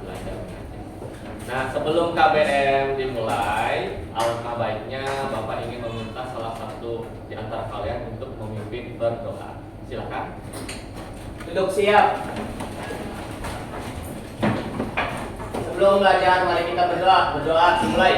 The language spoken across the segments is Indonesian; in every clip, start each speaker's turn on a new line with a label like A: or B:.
A: belajar mengajar. Nah, sebelum KBM dimulai, alangkah baiknya Bapak ingin meminta salah satu di antara kalian untuk memimpin berdoa. Silakan.
B: Duduk siap. Sebelum belajar, mari kita berdoa. Berdoa dimulai.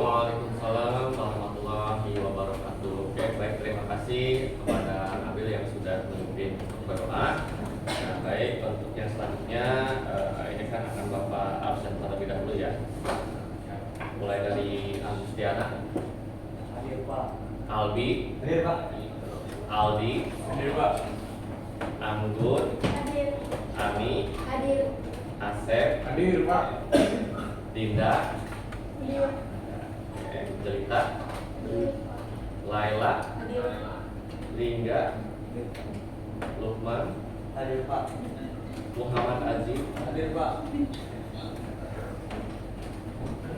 A: Waalaikumsalam warahmatullahi wabarakatuh. Oke, baik, terima kasih kepada Nabil yang sudah memimpin berdoa. Nah, baik, untuk yang selanjutnya ini kan akan Bapak absen terlebih dahulu ya. Mulai dari Agustiana,
B: Hadir Pak.
A: Albi,
B: Hadir Pak.
A: Aldi,
B: Hadir Pak.
A: Anggun,
C: Hadir.
A: Ani,
C: Hadir.
A: Asep,
B: Hadir Pak.
A: Dinda,
C: Hadir.
A: Jelita, Laila,
C: Hadir.
A: Lingga, Lukman,
B: Hadir Pak.
A: Muhammad Aziz,
B: Hadir Pak.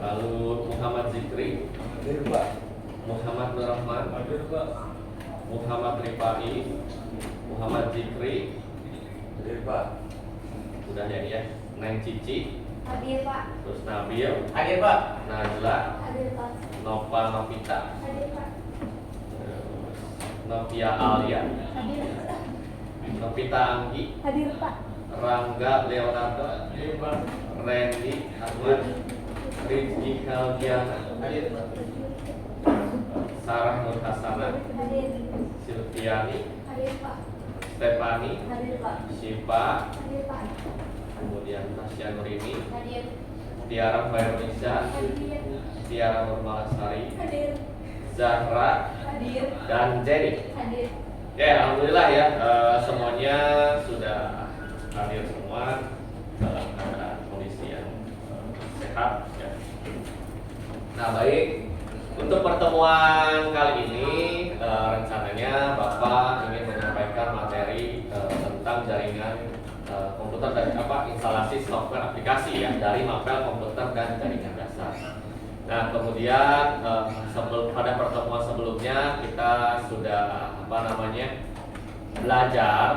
A: lalu Muhammad Zikri,
B: Hadir Pak.
A: Muhammad Nur Rahman,
B: Hadir Pak.
A: Muhammad Rifai, Muhammad Zikri,
B: Hadir Pak.
A: udah ya, Neng Cici,
C: Hadir Pak.
A: terus Nabil,
B: Hadir Pak.
A: Najla,
C: Hadir Pak.
A: Nova Novita,
C: Hadir Pak.
A: terus Novia Alia,
C: Hadir.
A: Novita Anggi,
C: Hadir Pak.
A: Rangga Leonardo,
B: Hadir Pak.
A: Randy Ahmad, Rizky Kaldiana,
B: Hadir Pak.
A: Sarah Nur Hasanah,
C: Hadir.
A: Silviani,
C: Hadir Pak.
A: Stefani,
C: Hadir Pak.
A: Syifa,
C: Hadir Pak.
A: kemudian Tasya Nurini,
C: Hadir.
A: Tiara Fairunisa,
C: Hadir.
A: Tiara Nurmalasari,
C: Hadir.
A: Zahra,
C: Hadir.
A: dan Jenny.
C: Hadir.
A: Ya, alhamdulillah ya, semuanya sudah hadir semua dalam keadaan kondisi yang sehat. Ya. Nah, baik. Untuk pertemuan kali ini rencananya Bapak ingin menyampaikan materi tentang jaringan komputer dan instalasi software aplikasi ya dari mapel komputer dan jaringan dasar. Nah, kemudian pada pertemuan sebelumnya kita sudah belajar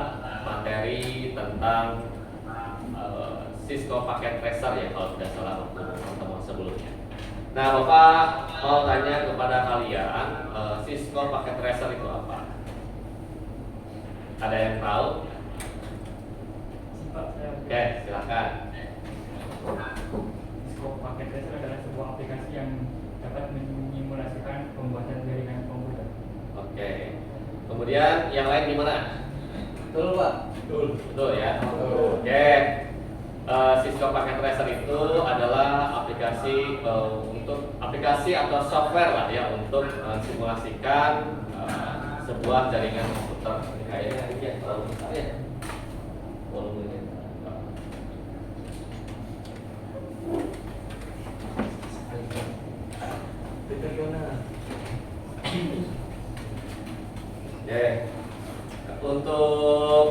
A: materi tentang Cisco Packet Tracer ya kalau tidak salah waktu pertemuan sebelumnya. Nah, Bapak mau tanya kepada kalian, Cisco Packet Tracer itu apa? Ada yang tahu?
D: Pak, saya
A: Oke, silakan.
D: Cisco Packet Tracer adalah sebuah aplikasi yang dapat menyimulasikan pembuatan jaringan komputer.
A: Oke. Kemudian yang lain gimana?
B: Betul Pak.
A: Betul ya.
B: Betul.
A: Oke. Cisco Packet Tracer itu adalah aplikasi untuk aplikasi atau software lah ya untuk simulasikan sebuah jaringan komputer. Ini kayaknya ini ya terlalu besar ya volumenya. Oke. Untuk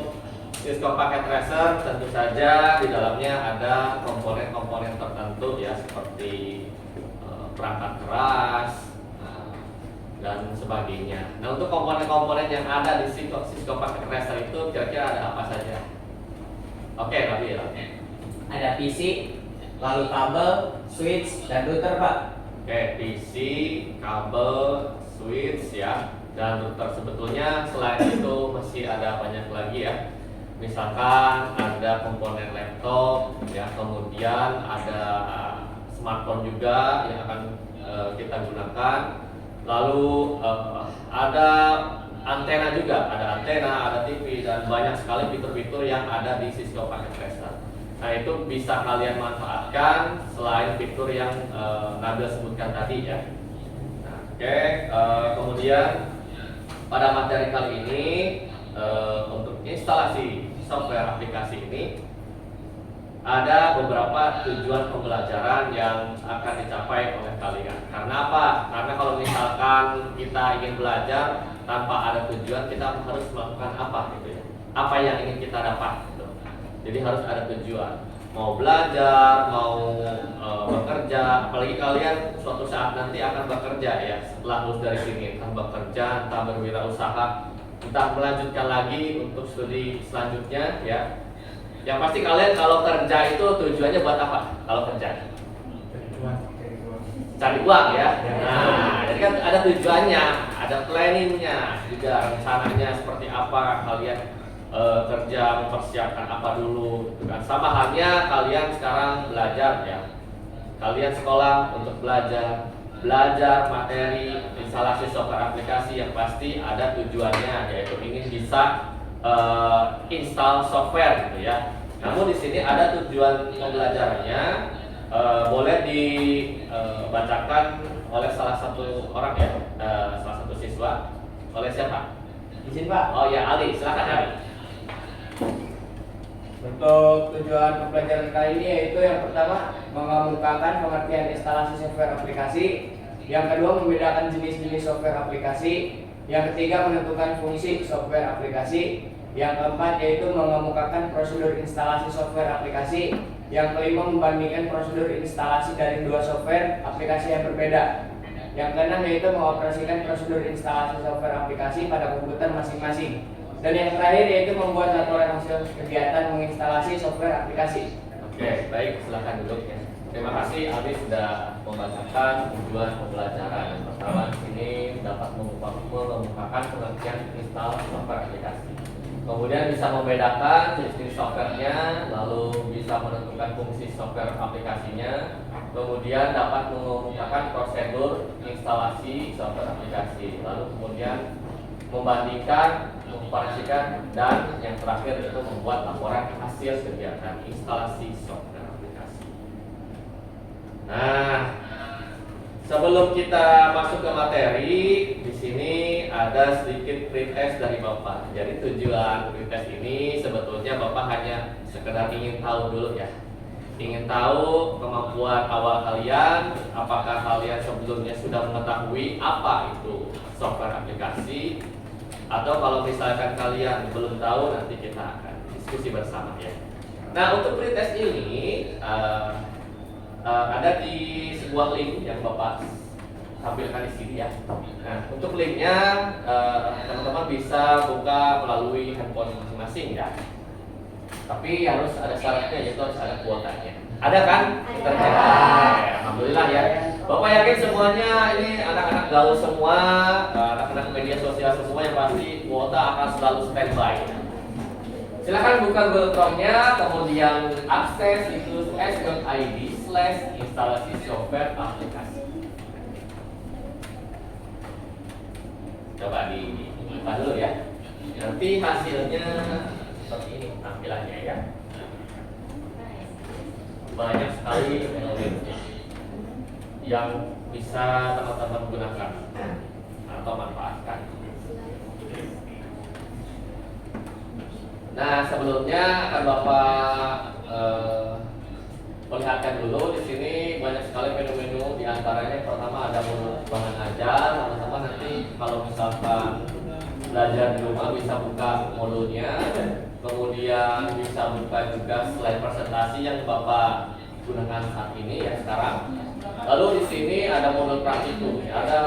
A: Cisco Packet Tracer tentu saja di dalamnya ada komponen-komponen tertentu ya seperti perangkat keras dan sebagainya. Nah, untuk komponen-komponen yang ada di Cisco Packet Tracer itu kira-kira ada apa saja? Oke, Nabil.
B: Ada PC, lalu kabel, switch, dan router Pak.
A: Oke, PC, kabel, switch ya, dan router. Sebetulnya selain itu masih ada banyak lagi ya. Misalkan ada komponen laptop ya, kemudian ada smartphone juga yang akan kita gunakan. Lalu ada antena juga, ada antena, ada TV dan banyak sekali fitur-fitur yang ada di Cisco Packet Tracer. Nah, itu bisa kalian manfaatkan selain fitur yang Nabil sebutkan tadi ya. Nah, oke, kemudian pada materi kali ini untuk instalasi software aplikasi ini ada beberapa tujuan pembelajaran yang akan dicapai oleh kalian. Karena apa? Karena kalau misalkan kita ingin belajar tanpa ada tujuan, kita harus melakukan apa gitu ya? Apa yang ingin kita dapat gitu. Jadi harus ada tujuan. Mau belajar, mau bekerja, apalagi kalian suatu saat nanti akan bekerja ya. Setelah lulus dari sini, entah bekerja, entah berwirausaha, entah melanjutkan lagi untuk studi selanjutnya ya. Yang pasti kalian kalau kerja itu tujuannya buat apa? Kalau kerja cari uang ya. Nah, jadi kan ada tujuannya, ada planningnya, juga rencananya seperti apa kalian kerja, mempersiapkan apa dulu. Kan sama halnya kalian sekarang belajar ya. Kalian sekolah untuk belajar materi instalasi software aplikasi yang pasti ada tujuannya, yaitu ingin bisa install software gitu ya. Namun di sini ada tujuan pembelajarannya, boleh dibacakan oleh salah satu orang ya, salah satu siswa. Oleh siapa?
B: Izin Pak.
A: Oh ya, Ali, silakan Ali.
B: Untuk tujuan pembelajaran kali ini yaitu yang pertama mengemukakan pengertian instalasi software aplikasi, yang kedua membedakan jenis-jenis software aplikasi, yang ketiga menentukan fungsi software aplikasi, yang keempat yaitu mengemukakan prosedur instalasi software aplikasi, yang kelima membandingkan prosedur instalasi dari dua software aplikasi yang berbeda, yang keenam yaitu mengoperasikan prosedur instalasi software aplikasi pada komputer masing-masing, dan yang terakhir yaitu membuat laporan hasil kegiatan menginstalasi software aplikasi.
A: Oke, baik, silakan duduk ya. Terima kasih Ali sudah membacakan tujuan pembelajaran. Yang pertama di sini dapat mengemukakan pengertian install software aplikasi. Kemudian bisa membedakan jenis softwarenya, lalu bisa menentukan fungsi software aplikasinya. Kemudian dapat mengemukakan prosedur instalasi software aplikasi. Lalu kemudian membandingkan, mengoperasikan, dan yang terakhir itu membuat laporan hasil kegiatan instalasi software aplikasi. Nah, sebelum kita masuk ke materi, di sini ada sedikit pretest dari Bapak. Jadi tujuan pretest ini sebetulnya Bapak hanya sekedar ingin tahu dulu ya. Ingin tahu kemampuan awal kalian, apakah kalian sebelumnya sudah mengetahui apa itu software aplikasi, atau kalau misalkan kalian belum tahu, nanti kita akan diskusi bersama ya. Nah, untuk pretest ini ada di sebuah link yang Bapak tampilkan di sini ya. Nah, untuk linknya teman-teman bisa buka melalui handphone masing-masing ya. Tapi harus ada syaratnya, yaitu harus ada kuotanya. Ada kan?
C: Ada.
A: Internet. Alhamdulillah ya. Bapak yakin semuanya ini anak-anak gaul semua, anak-anak media sosial semua yang pasti kuota akan selalu standby. Silakan buka Google Chrome-nya, kemudian akses situs s.id/instalasi software aplikasi. Coba dibuka dulu ya. Nanti hasilnya seperti ini tampilannya ya. Banyak sekali teknologi yang bisa teman-teman gunakan atau manfaatkan. Nah, sebelumnya akan Bapak perlihatkan dulu di sini banyak sekali menu-menu, di antaranya pertama ada menu bahan ajar. Teman-teman nanti kalau misalkan belajar di rumah bisa buka modulnya, kemudian bisa buka juga slide presentasi yang Bapak gunakan saat ini ya sekarang. Lalu di sini ada modul praktikum, ada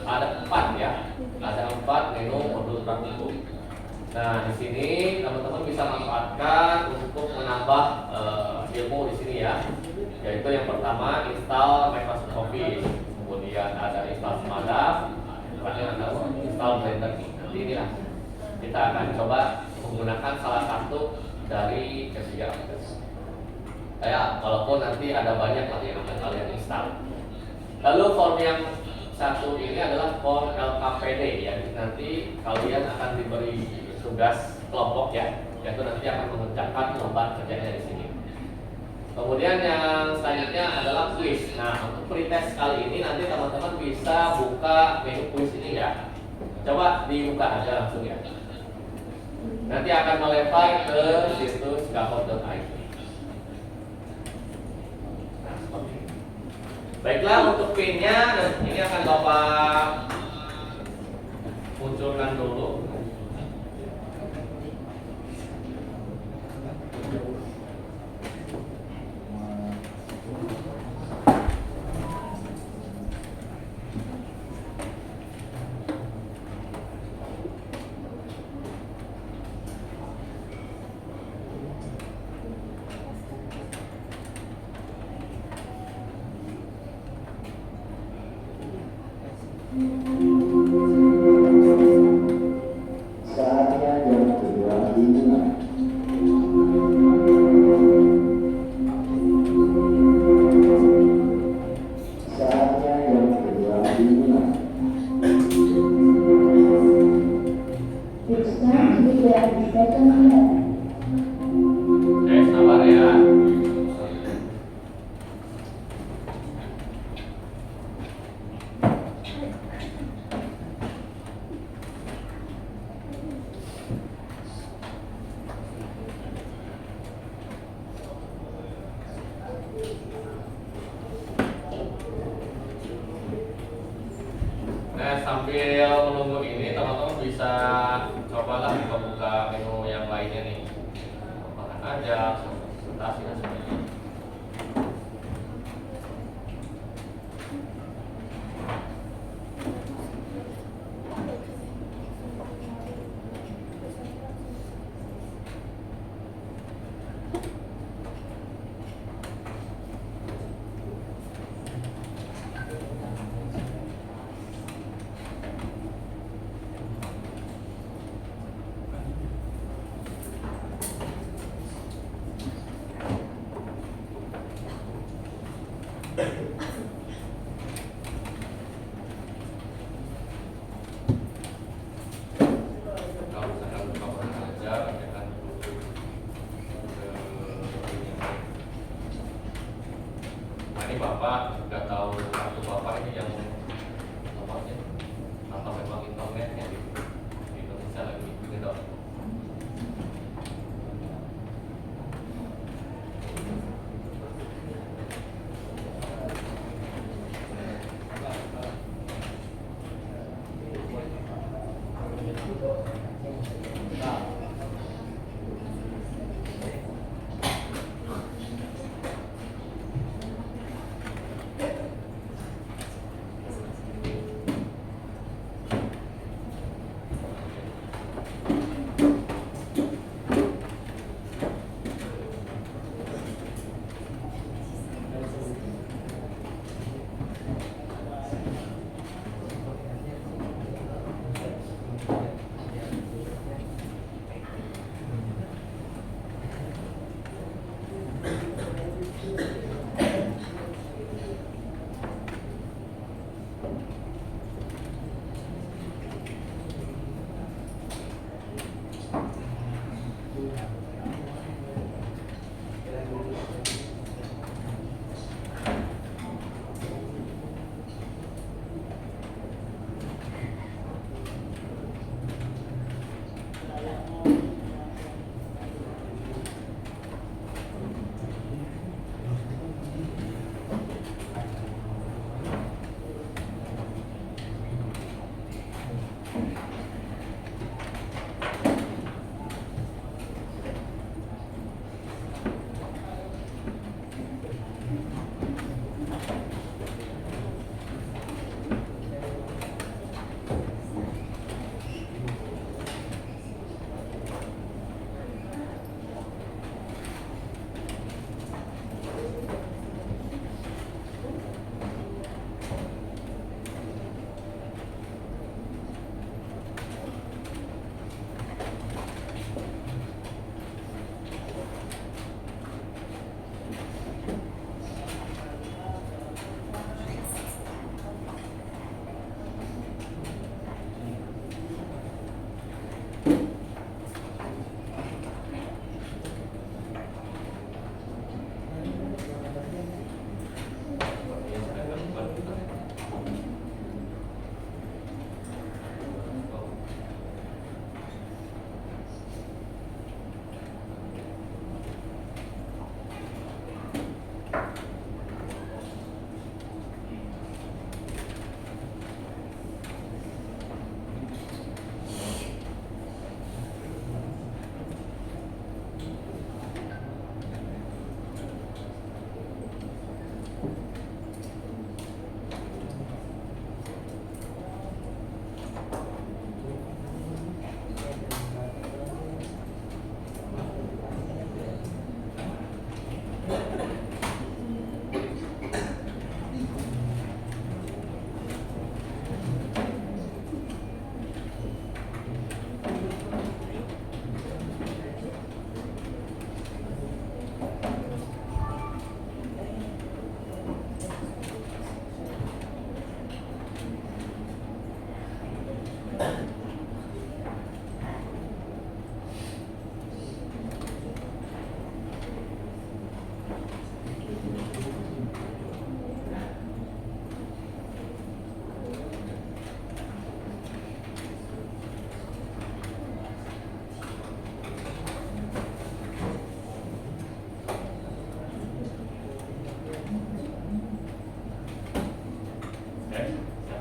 A: 4 ya, ada 4 menu modul praktikum. Nah, di sini teman-teman bisa manfaatkan untuk menambah ilmu di sini ya. Yaitu yang pertama install Microsoft Office, kemudian ada install Smada, terakhir ada install Blender. Nanti inilah kita akan coba menggunakan salah satu dari ketiga aplikasi. Ya, walaupun nanti ada banyak lagi yang akan kalian install. Lalu form yang satu ini adalah form LKPD ya. Nanti kalian akan diberi tugas kelompok ya, yaitu nanti akan mengerjakan lembar kerjanya di sini. Kemudian yang selanjutnya adalah quiz. Nah, untuk pretest kali ini nanti teman-teman bisa buka menu quiz ini ya. Coba dibuka aja langsung ya. Nanti akan melempar ke situs gapot.id. Nah, seperti ini. Baiklah, untuk pinnya ini akan Bapak munculkan dulu.
E: Saatnya jam kedua dimulai. Saatnya jam kedua dimulai.
C: It's time to begin the second lesson.
A: Sabar ya. Nah, sambil menunggu ini teman-teman bisa cobalah buka menu yang lainnya nih. Bahan aja, presentasi dan sebagainya. Kalau misalkan buka bahan aja, ya kan nah, ini Bapak nggak tahu kartu Bapak ini yang nomornya atau memang internetnya di Indonesia lagi gitu.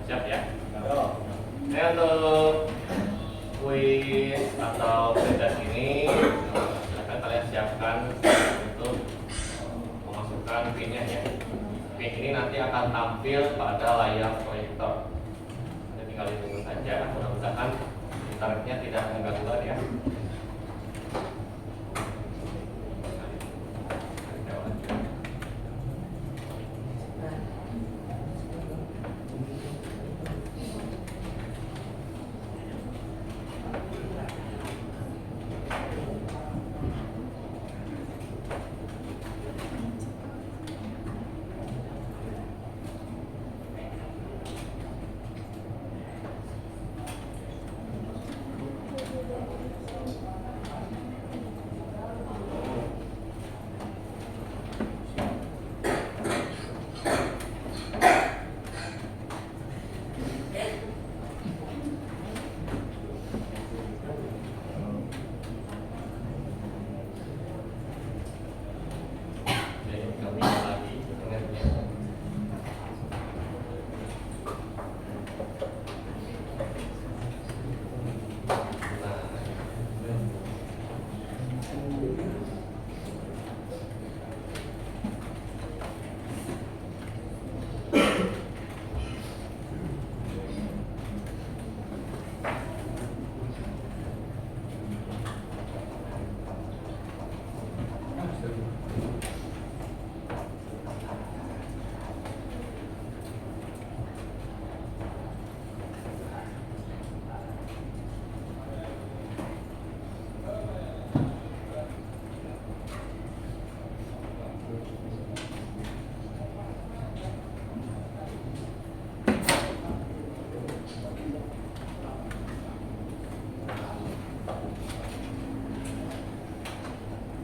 A: Siap ya. Ini untuk kuis atau presensi ini silakan kalian siapkan untuk memasukkan pin-nya ya. Pin ini nanti akan tampil pada layar proyektor. Jadi tinggal ditunggu saja. Mudah-mudahan internetnya tidak mengganggu ya.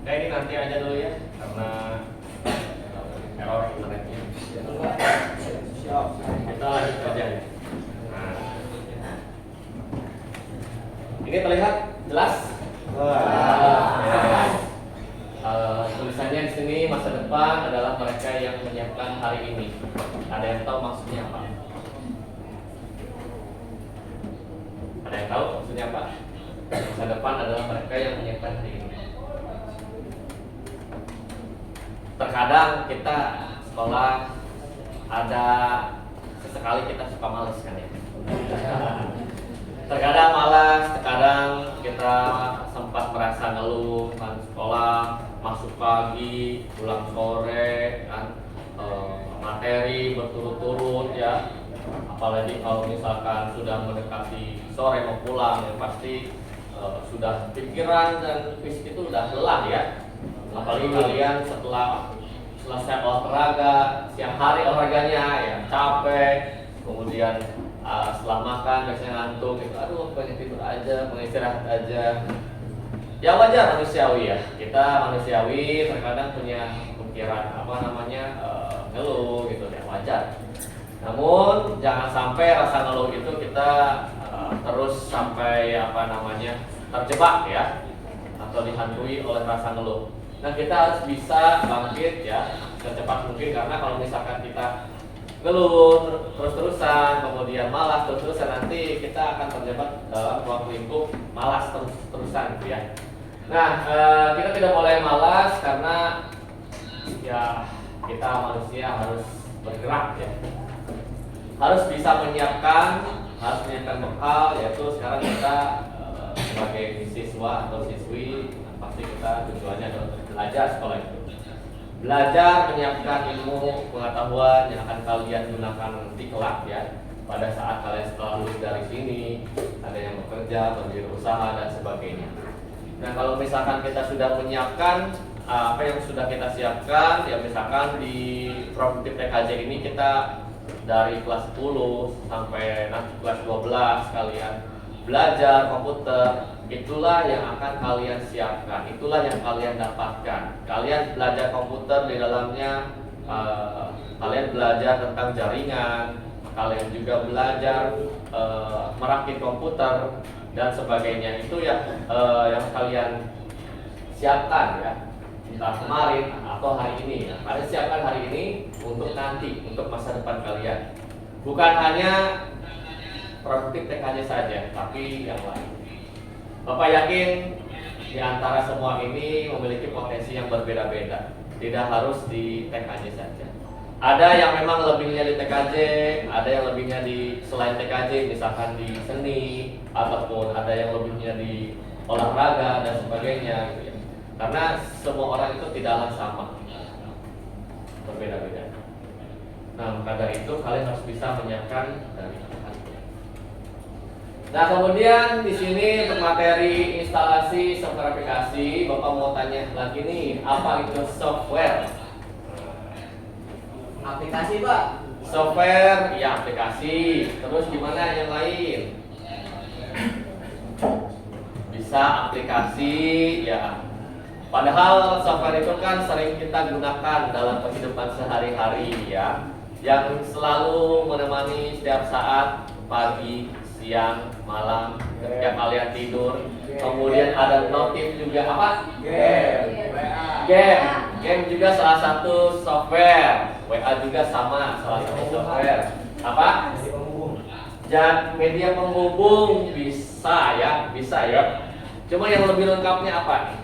A: Nah ini nanti aja dulu ya karena error internetnya. Kita lanjut aja ya. Nah, ini terlihat jelas Tulisannya di sini masa depan adalah mereka yang menyiapkan hari ini. Ada yang tahu maksudnya apa? Ada yang tahu maksudnya apa? Masa depan adalah mereka yang menyiapkan hari ini. Terkadang kita sekolah ada sesekali kita suka males kan ya. Terkadang malas, terkadang kita sempat merasa ngeluh kan sekolah, masuk pagi, pulang sore kan, materi berturut-turut ya. Apalagi kalau misalkan sudah mendekati sore mau pulang, yang pasti sudah pikiran dan fisik itu udah lelah ya. Apalagi kalian setelah selesai olahraga, siang hari olahraganya ya capek, kemudian setelah makan biasanya ngantuk gitu, aduh pengen tidur aja, pengen istirahat aja. Ya wajar manusiawi ya, kita manusiawi terkadang punya pikiran ngeluh gitu ya, wajar. Namun jangan sampai rasa ngeluh itu kita terus sampai terjebak ya, atau dihantui oleh rasa ngeluh. Nah kita harus bisa bangkit ya secepat mungkin, karena kalau misalkan kita ngeluh terus-terusan, kemudian malas terus-terusan, nanti kita akan terjebak dalam ruang lingkup malas terus-terusan gitu ya. Nah, kita tidak boleh malas karena ya kita manusia harus bergerak ya. Harus bisa menyiapkan bekal, yaitu sekarang kita sebagai siswa atau siswi pasti kita tujuannya adalah belajar sekolah itu. Belajar menyiapkan ilmu pengetahuan yang akan kalian gunakan nanti kelak ya. Pada saat kalian setelah lulus dari sini, ada yang bekerja, berusaha dan sebagainya. Nah kalau misalkan kita sudah menyiapkan apa yang sudah kita siapkan, ya misalkan di Produktif TKJ ini kita dari kelas 10 sampai nanti kelas 12 kalian belajar komputer, itulah yang akan kalian siapkan, itulah yang kalian dapatkan. Kalian belajar komputer, di dalamnya kalian belajar tentang jaringan, kalian juga belajar merakit komputer dan sebagainya. Itu yang kalian siapkan ya, entah kemarin atau hari ini ya. Kalian siapkan hari ini untuk nanti, untuk masa depan kalian. Bukan hanya Produktif TKJ saja, tapi yang lain. Bapak yakin di antara semua ini memiliki potensi yang berbeda-beda. Tidak harus di TKJ saja. Ada yang memang lebihnya di TKJ, ada yang lebihnya di selain TKJ, misalkan di seni, ataupun ada yang lebihnya di olahraga dan sebagainya gitu ya. Karena semua orang itu tidaklah sama, berbeda-beda. Nah, maka dari itu kalian harus bisa menyiapkan dari Nah kemudian di sini untuk materi instalasi software aplikasi, Bapak mau tanya lagi nih, apa itu software?
B: Aplikasi Pak.
A: Software, ya aplikasi. Terus gimana yang lain? Bisa aplikasi, ya. Padahal software itu kan sering kita gunakan dalam kehidupan sehari-hari ya, yang selalu menemani setiap saat, pagi, siang, malam, ketika kalian tidur. Kemudian ada notif juga apa? Game juga salah satu software. WA juga sama, salah satu software. Apa? Media penghubung bisa ya. Cuma yang lebih lengkapnya apa nih?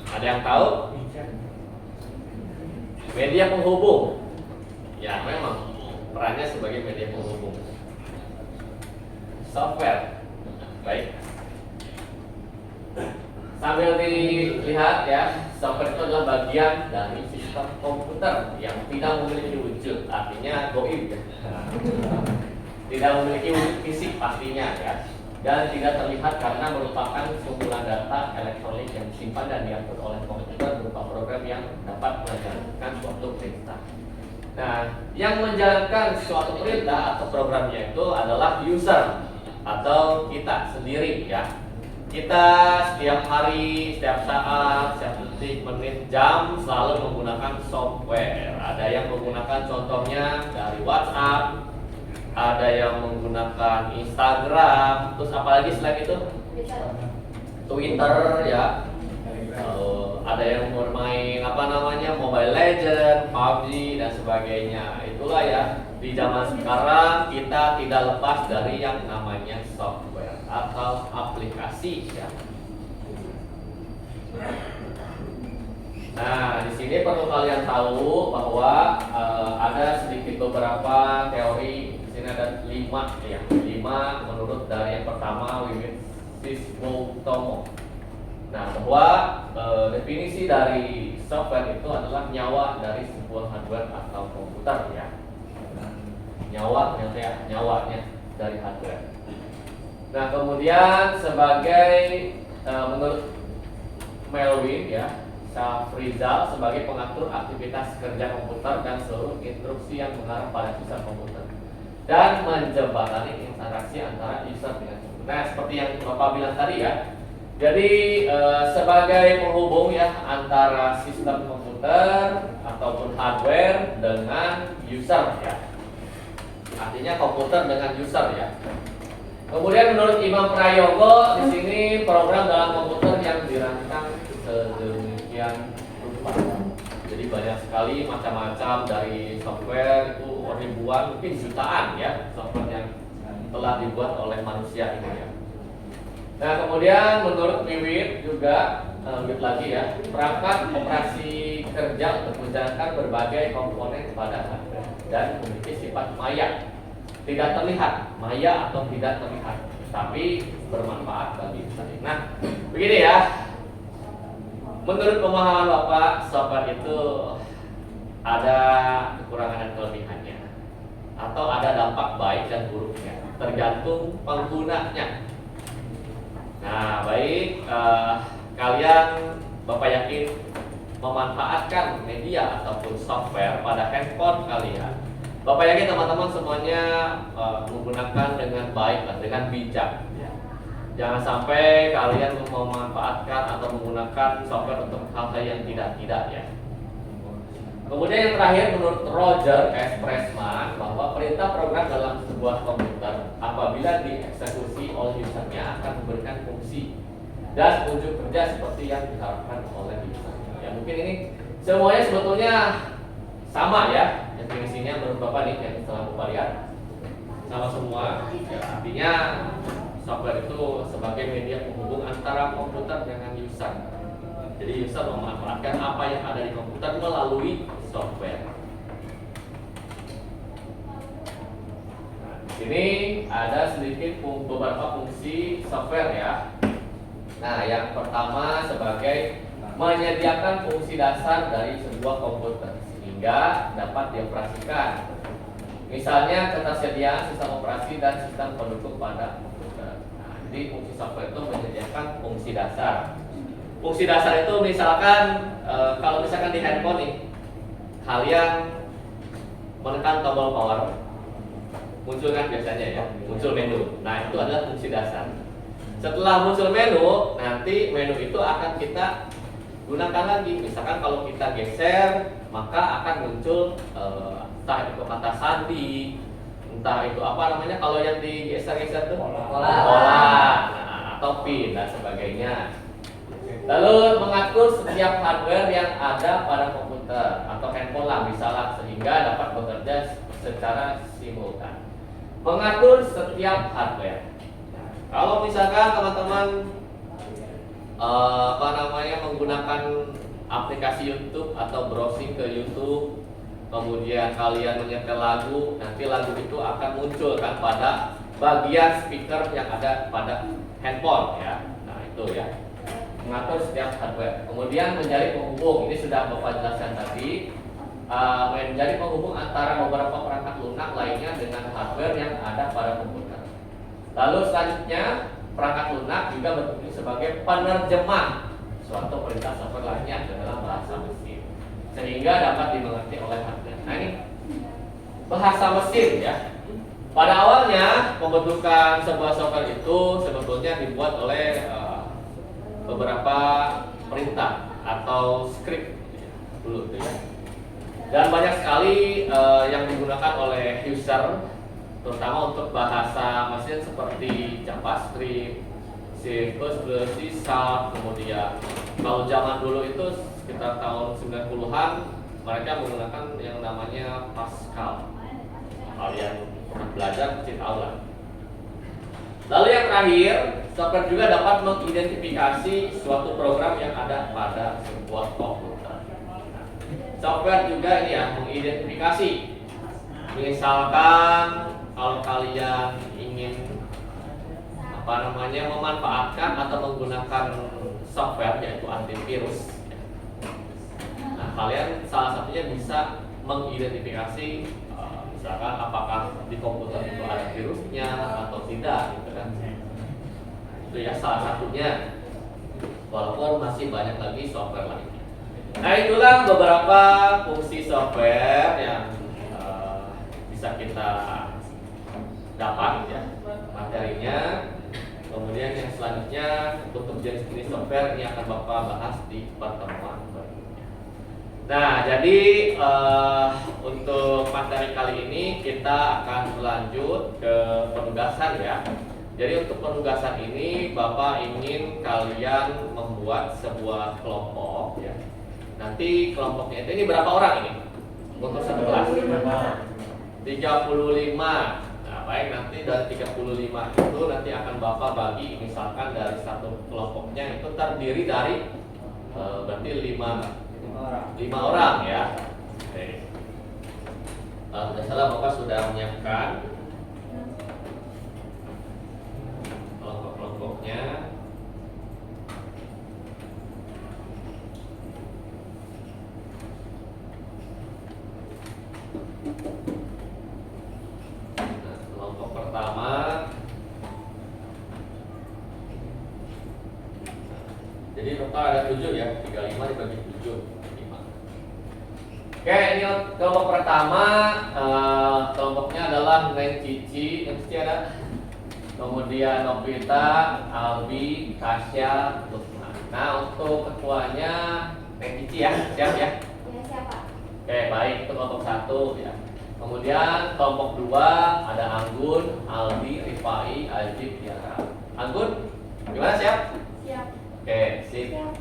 A: Ada yang tahu? Media penghubung. Ya memang perannya sebagai media penghubung. Software, baik. Sambil dilihat ya, software itu adalah bagian dari sistem komputer yang tidak memiliki wujud, artinya goib ya. Tidak memiliki wujud fisik pastinya ya, dan tidak terlihat karena merupakan kumpulan data elektronik yang disimpan dan diatur oleh komputer berupa program yang dapat menjalankan suatu perintah. Nah, yang menjalankan suatu perintah atau programnya itu adalah user atau kita sendiri ya. Kita setiap hari, setiap saat, setiap detik, menit, jam selalu menggunakan software. Ada yang menggunakan contohnya dari WhatsApp, ada yang menggunakan Instagram, terus apalagi selain itu? Twitter ya. Ada yang bermain Mobile Legends, PUBG dan sebagainya. Itulah ya, di zaman sekarang kita tidak lepas dari yang namanya software atau aplikasi ya. Nah, di sini perlu kalian tahu bahwa ada sedikit beberapa teori. Di sini ada 5 ya. 5 menurut dari yang pertama Wiwit Siswotomo. Nah, bahwa definisi dari software itu adalah nyawa dari sebuah hardware atau komputer ya. Nyawanya dari hardware. Nah, kemudian sebagai menurut Melvin ya, Safrizal sebagai pengatur aktivitas kerja komputer dan seluruh instruksi yang mengarah pada user komputer dan menjembatani interaksi antara user dengan komputer. Nah, seperti yang Bapak bilang tadi ya. Jadi sebagai penghubung ya antara sistem komputer ataupun hardware dengan user ya. Artinya komputer dengan user ya. Kemudian menurut Imam Prayogo di sini program dalam komputer yang dirancang sedemikian rupa. Jadi banyak sekali macam-macam dari software itu ribuan mungkin jutaan ya software yang telah dibuat oleh manusia ini ya. Nah, kemudian menurut Wiwit juga lagi ya, perangkat operasi kerja untuk menjalankan berbagai komponen pada hardware dan memiliki sifat maya, tidak terlihat, maya atau tidak terlihat, tapi bermanfaat bagi user. Nah, begini ya, menurut pemahaman Bapak, software itu ada kekurangan dan kelebihannya, atau ada dampak baik dan buruknya, tergantung penggunanya. Nah, baik, kalian Bapak yakin memanfaatkan media ataupun software pada handphone kalian. Bapak yakin teman-teman semuanya menggunakan dengan baik, dengan bijak. Jangan sampai kalian memanfaatkan atau menggunakan software untuk hal-hal yang tidak ya. Kemudian yang terakhir menurut Roger S. Pressman bahwa perintah program dalam sebuah komputer apabila dieksekusi oleh usernya akan memberikan fungsi dan wujud kerja seperti yang diharapkan oleh user. Ya mungkin ini semuanya sebetulnya sama ya definisinya menurut Bapak nih yang setelah Bapak lihat sama semua. Ya, artinya software itu sebagai media penghubung antara komputer dengan user. Jadi user memanfaatkan apa yang ada di komputer melalui software. Nah, di sini ada sedikit beberapa fungsi software ya. Nah, yang pertama sebagai menyediakan fungsi dasar dari sebuah komputer sehingga dapat dioperasikan. Misalnya ketersediaan sistem operasi dan sistem pendukung pada komputer. Nah, jadi fungsi software itu menyediakan fungsi dasar. Fungsi dasar itu misalkan kalau misalkan di handphone nih, kalian menekan tombol power, muncul kan biasanya ya, muncul menu. Nah, itu adalah fungsi dasar. Setelah muncul menu, nanti menu itu akan kita gunakan lagi. Misalkan kalau kita geser, maka akan muncul entah itu kata sandi, entah itu kalau yang digeser-geser itu pola, nah, atau pin dan sebagainya. Lalu mengatur setiap hardware yang ada pada komputer atau handphone lah misalnya sehingga dapat bekerja secara simultan. Mengatur setiap hardware. Nah, kalau misalkan teman-teman menggunakan aplikasi YouTube atau browsing ke YouTube, kemudian kalian menyetel lagu, nanti lagu itu akan muncul kan pada bagian speaker yang ada pada handphone ya. Nah, itu ya. Mengatur setiap hardware. Kemudian menjadi penghubung. Ini sudah Bapak jelaskan tadi. Menjadi penghubung antara beberapa perangkat lunak lainnya dengan hardware yang ada pada komputer. Lalu selanjutnya perangkat lunak juga berfungsi sebagai penerjemah suatu perintah software lainnya ke dalam bahasa mesin sehingga dapat dimengerti oleh hardware. Nah, ini bahasa mesin ya. Pada awalnya pembentukan sebuah software itu sebetulnya dibuat oleh beberapa perintah atau script dulu ya. Dan banyak sekali yang digunakan oleh user terutama untuk bahasa mesin seperti JavaScript, C++, C++, C Sharp, kemudian kalau zaman dulu itu sekitar tahun 90-an mereka menggunakan yang namanya Pascal. Kalian pernah belajar pasti tahu lah. Lalu yang terakhir, software juga dapat mengidentifikasi suatu program yang ada pada sebuah komputer. Software juga ini ya mengidentifikasi. Misalkan kalau kalian ingin memanfaatkan atau menggunakan software yaitu antivirus. Nah, kalian salah satunya bisa mengidentifikasi misalkan apakah di komputer itu ada virusnya atau tidak gitu kan. Itu ya salah satunya. Walaupun masih banyak lagi software lainnya. Nah, itulah beberapa fungsi software yang bisa kita dapat ya materinya. Kemudian yang selanjutnya untuk jenis-jenis software ini akan Bapak bahas di pertemuan berikutnya. Nah, jadi untuk materi kali ini kita akan lanjut ke penugasan ya. Jadi untuk penugasan ini Bapak ingin kalian membuat sebuah kelompok ya. Nanti kelompoknya itu ini berapa orang ini? Untuk satu kelas? 35. Baik, nanti dari 35 itu nanti akan Bapak bagi misalkan dari satu kelompoknya itu terdiri dari berarti 5 orang ya. Oke. Kalau tidak salah Bapak sudah menyiapkan kelompok-kelompoknya. Pertama, jadi total ada 7 ya, 35 dibagi 7, 5. Oke, ini kelompok pertama, kelompoknya adalah Neng Cici, ada. Kemudian Novita, Albi, Tasya, Lukman. Nah, untuk ketuanya Neng Cici ya, siap ya?
C: Ya, siapa?
A: Oke, baik, itu kelompok 1 ya. Kemudian kelompok 2 ada Anggun, Aldi, Rifai, Ajib, Tiara. Anggun, gimana siap?
C: Siap.
A: Oke, sip.
C: Siap.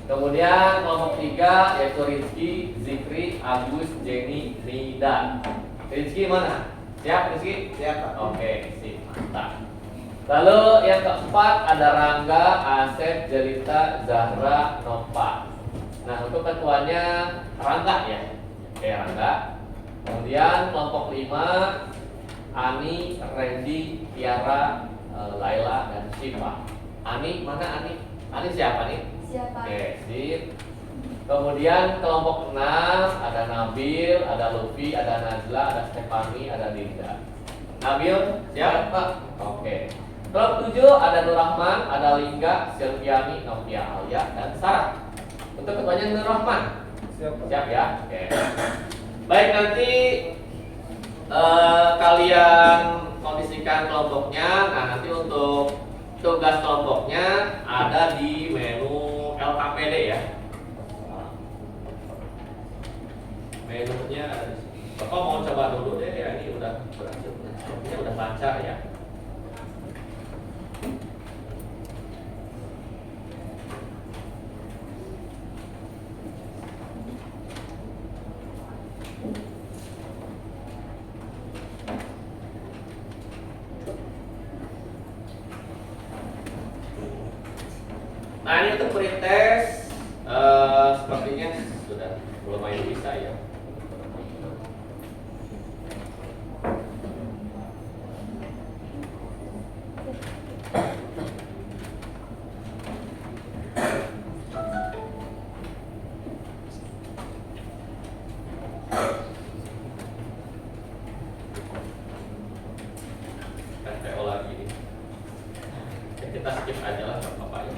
A: Kemudian kelompok 3 yaitu Rizky, Zikri, Agus, Jenny, Nida. Rizky mana? Siap Rizky? Siap. Oke, sip, mantap. Lalu yang keempat ada Rangga, Asep, Jelita, Zahra, Nova. Nah, untuk ketuanya Rangga ya. Oke, Rangga. Kemudian kelompok 5 Ani, Randy, Tiara, Laila, dan Syifa. Ani, mana Ani? Ani siapa nih?
C: Siapa?
A: Oke, sip. Kemudian kelompok 6 ada Nabil, ada Luffy, ada Najla, ada Stefani, ada Dinda. Nabil, siap Pak? Oke. Kelompok 7 ada Nur Rahman, ada Lingga, Silviani, Novia, Alia, dan Sarah. Untuk ketuanya Nur Rahman. Siap ya? Oke. Baik, nanti kalian kondisikan kelompoknya. Nah, nanti untuk tugas kelompoknya ada di menu LKPD ya. Menunya ada di sini. Bapak mau coba dulu deh ya, ini udah berhasil. Ini udah lancar ya. Nah, ini untuk pretest sepertinya sudah lumayan bisa ya. PO lagi nih. Kita skip aja lah Bapak ya.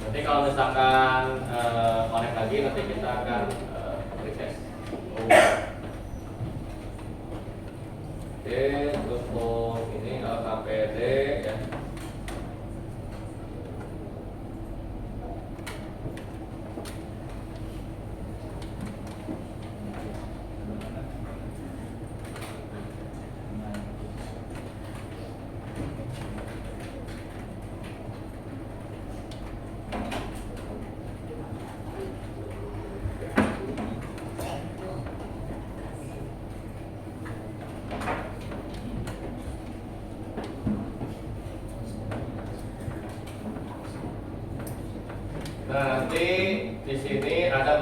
A: Nanti kalau misalkan connect lagi nanti kita akan refresh. Oke, untuk ini LKPD ya.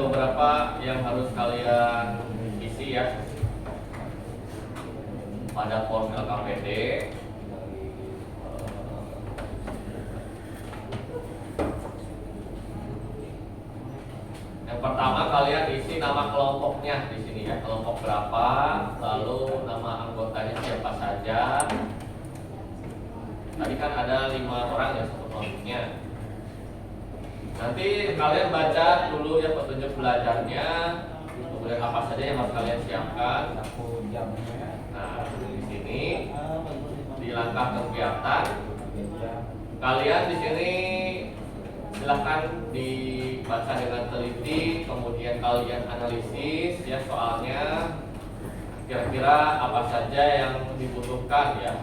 A: beberapa yang harus kalian isi ya pada form LKPD. Yang pertama kalian isi nama kelompoknya di sini ya, kelompok berapa, lalu nama anggotanya siapa saja. Tadi kan ada 5 orang ya satu kelompoknya. Nanti kalian baca dulu ya petunjuk belajarnya, kemudian apa saja yang harus kalian siapkan. Nah, di sini di langkah kegiatan kalian di sini silahkan dibaca dengan teliti, kemudian kalian analisis ya soalnya kira-kira apa saja yang dibutuhkan ya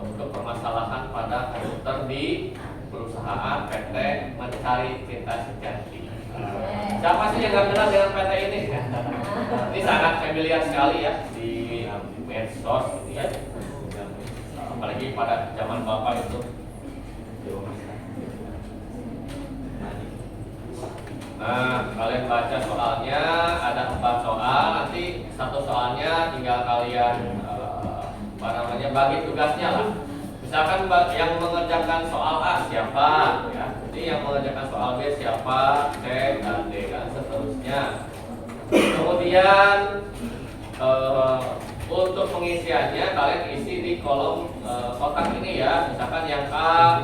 A: untuk permasalahan pada komputer di perusahaan PT Mencari Cinta Sejati. Siapa sih yang nggak kenal dengan PT ini? Ini sangat familiar sekali ya di medsos ini ya. Apalagi pada zaman Bapak itu. Nah, kalian baca soalnya, ada 4 soal. Nanti satu soalnya tinggal kalian bagi tugasnya lah. Misalkan yang mengerjakan soal A siapa, ya. Jadi yang mengerjakan soal B siapa, C dan D dan seterusnya. Kemudian untuk pengisiannya kalian isi di kolom kotak ini ya. Misalkan yang A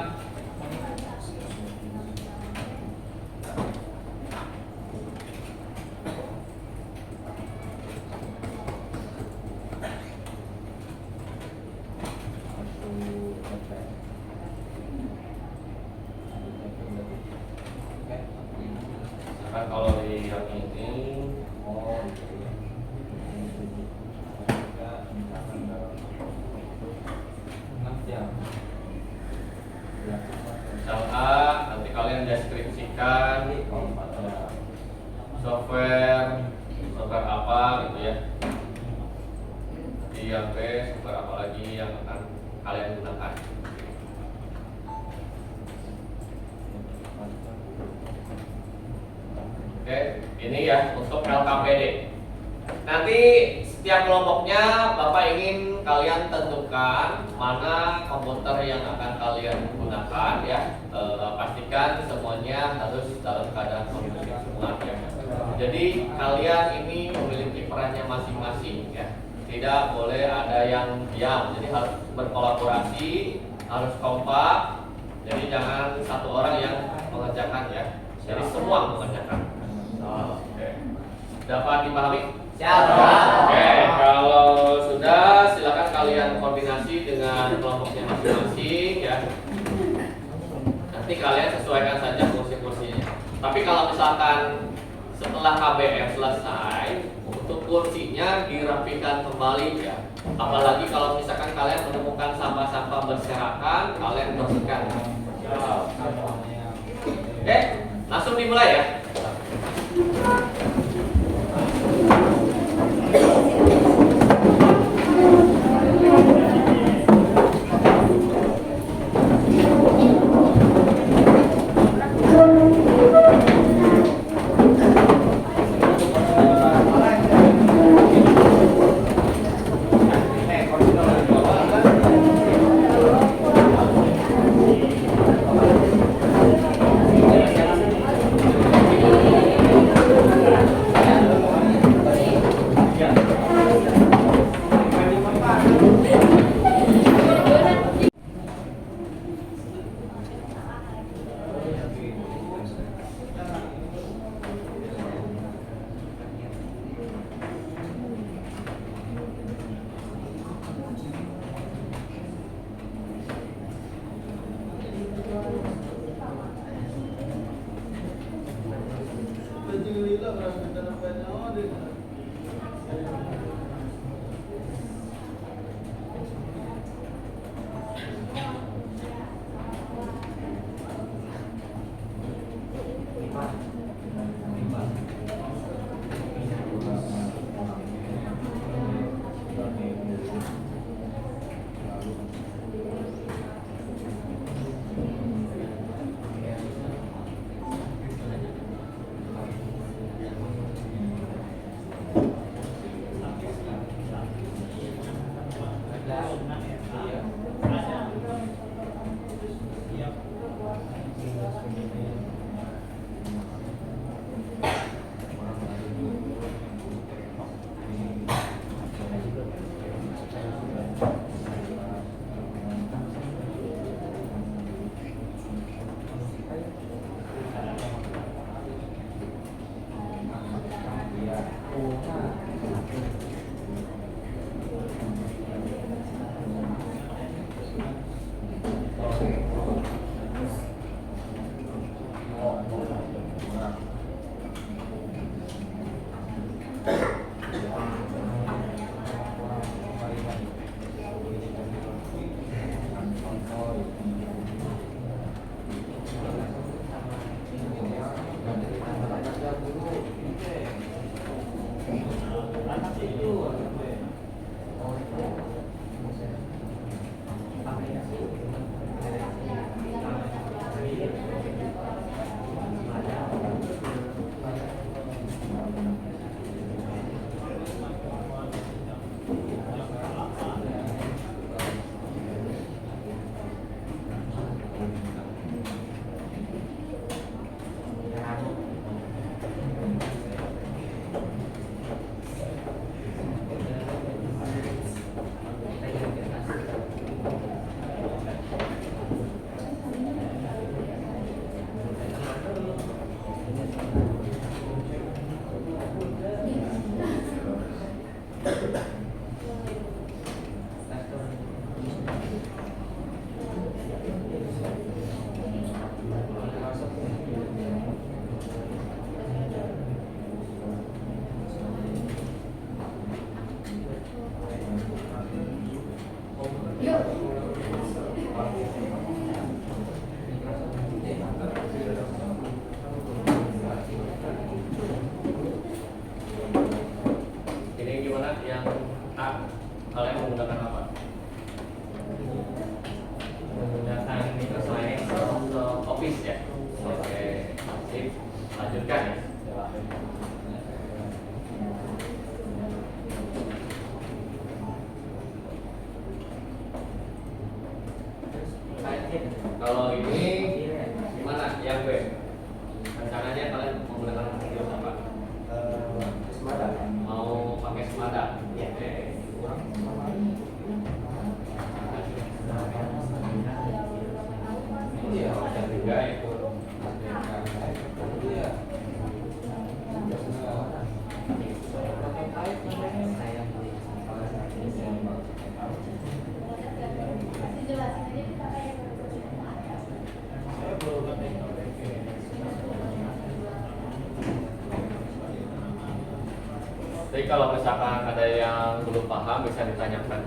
A: kalau di yang ini misal A nanti kalian deskripsikan software apa gitu ya. Di yang B software apa lagi yang akan kalian gunakan. Oke, ini ya untuk LKPD. Nanti setiap kelompoknya Bapak ingin kalian tentukan mana komputer yang akan kalian gunakan ya. Pastikan semuanya harus dalam keadaan kondisi semua ya. Jadi kalian ini memiliki perannya masing-masing ya. Tidak boleh ada yang diam. Jadi harus berkolaborasi, harus kompak. Jadi jangan satu orang yang mengerjakan ya. Jadi semua mengerjakan. Oke. Dapat dipahami? Oke, kalau sudah silakan kalian koordinasi dengan kelompoknya masing-masing ya. Nanti kalian sesuaikan saja kursi-kursinya. Tapi kalau misalkan setelah KBM selesai, untuk kursinya dirapikan kembali ya. Apalagi kalau misalkan kalian menemukan sampah-sampah berserakan, kalian bersihkan. Oke, langsung dimulai ya. Ini gimana yang A? Kalian menggunakan apa? Menggunakan Microsoft Office ya? Oke, sip. Lanjutkan ya. Kalau ini gimana? Yang B? Rencananya kalian menggunakan Microsoft apa?
B: Semadang.
A: Mau pakai Semada?
B: Iya.
A: Oke. Iya, ada juga itu. Jadi kalau misalkan ada yang belum paham bisa ditanyakan.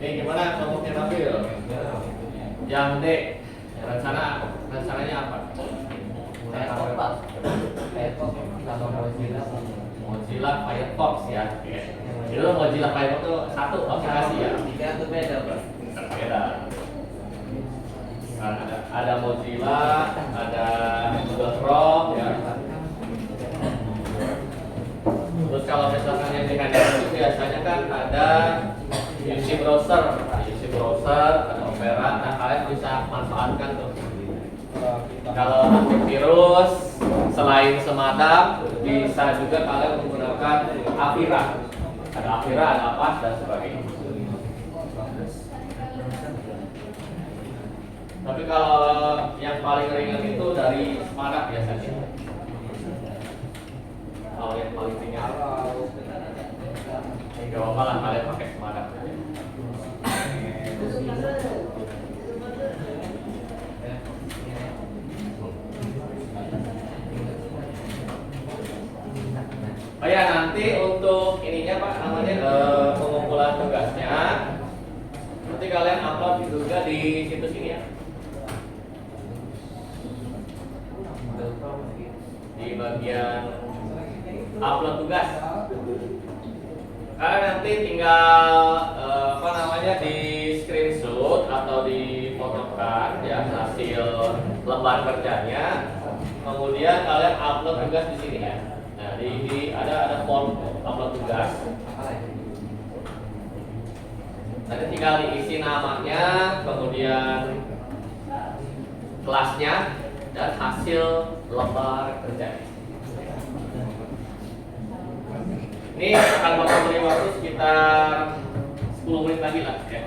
A: Oke, gimana kelompoknya tampil? Yang D, rencananya apa? Mozilla Firefox ya. Itu Mozilla Firefox itu satu aplikasi ya.
B: Tiga itu beda, Pak.
A: Beda. Nah, ada Mozilla, ada Google Chrome ya. Terus kalau misalkan yang di handphone itu biasanya kan ada UC browser, ada Opera. Nah, kalian bisa manfaatkan tuh. Kalau antivirus selain Semadam bisa juga kalian menggunakan Avira. Ada Avira, ada Avast dan sebagainya. Tapi kalau yang paling ringan itu dari Semadam biasanya. Kalau yang paling ringan, gak apa-apa lah kalian pakai Semadam. Oh ya, nanti untuk ininya Pak namanya tinggal di screenshot atau difotokan ya hasil lembar kerjanya, kemudian kalian upload tugas di sini ya. Nah, ada form upload tugas. Nanti tinggal diisi namanya, kemudian kelasnya dan hasil lembar kerja. Ini akan bakal beri waktu sekitar 10 menit lagi lah ya.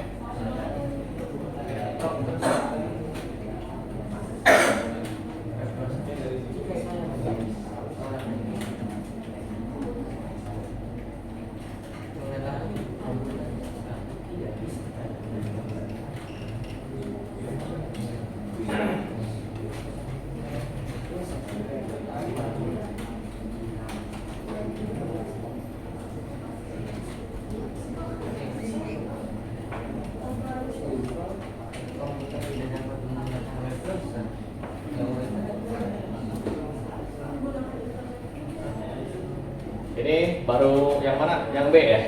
A: Ini baru yang mana? Yang B ya?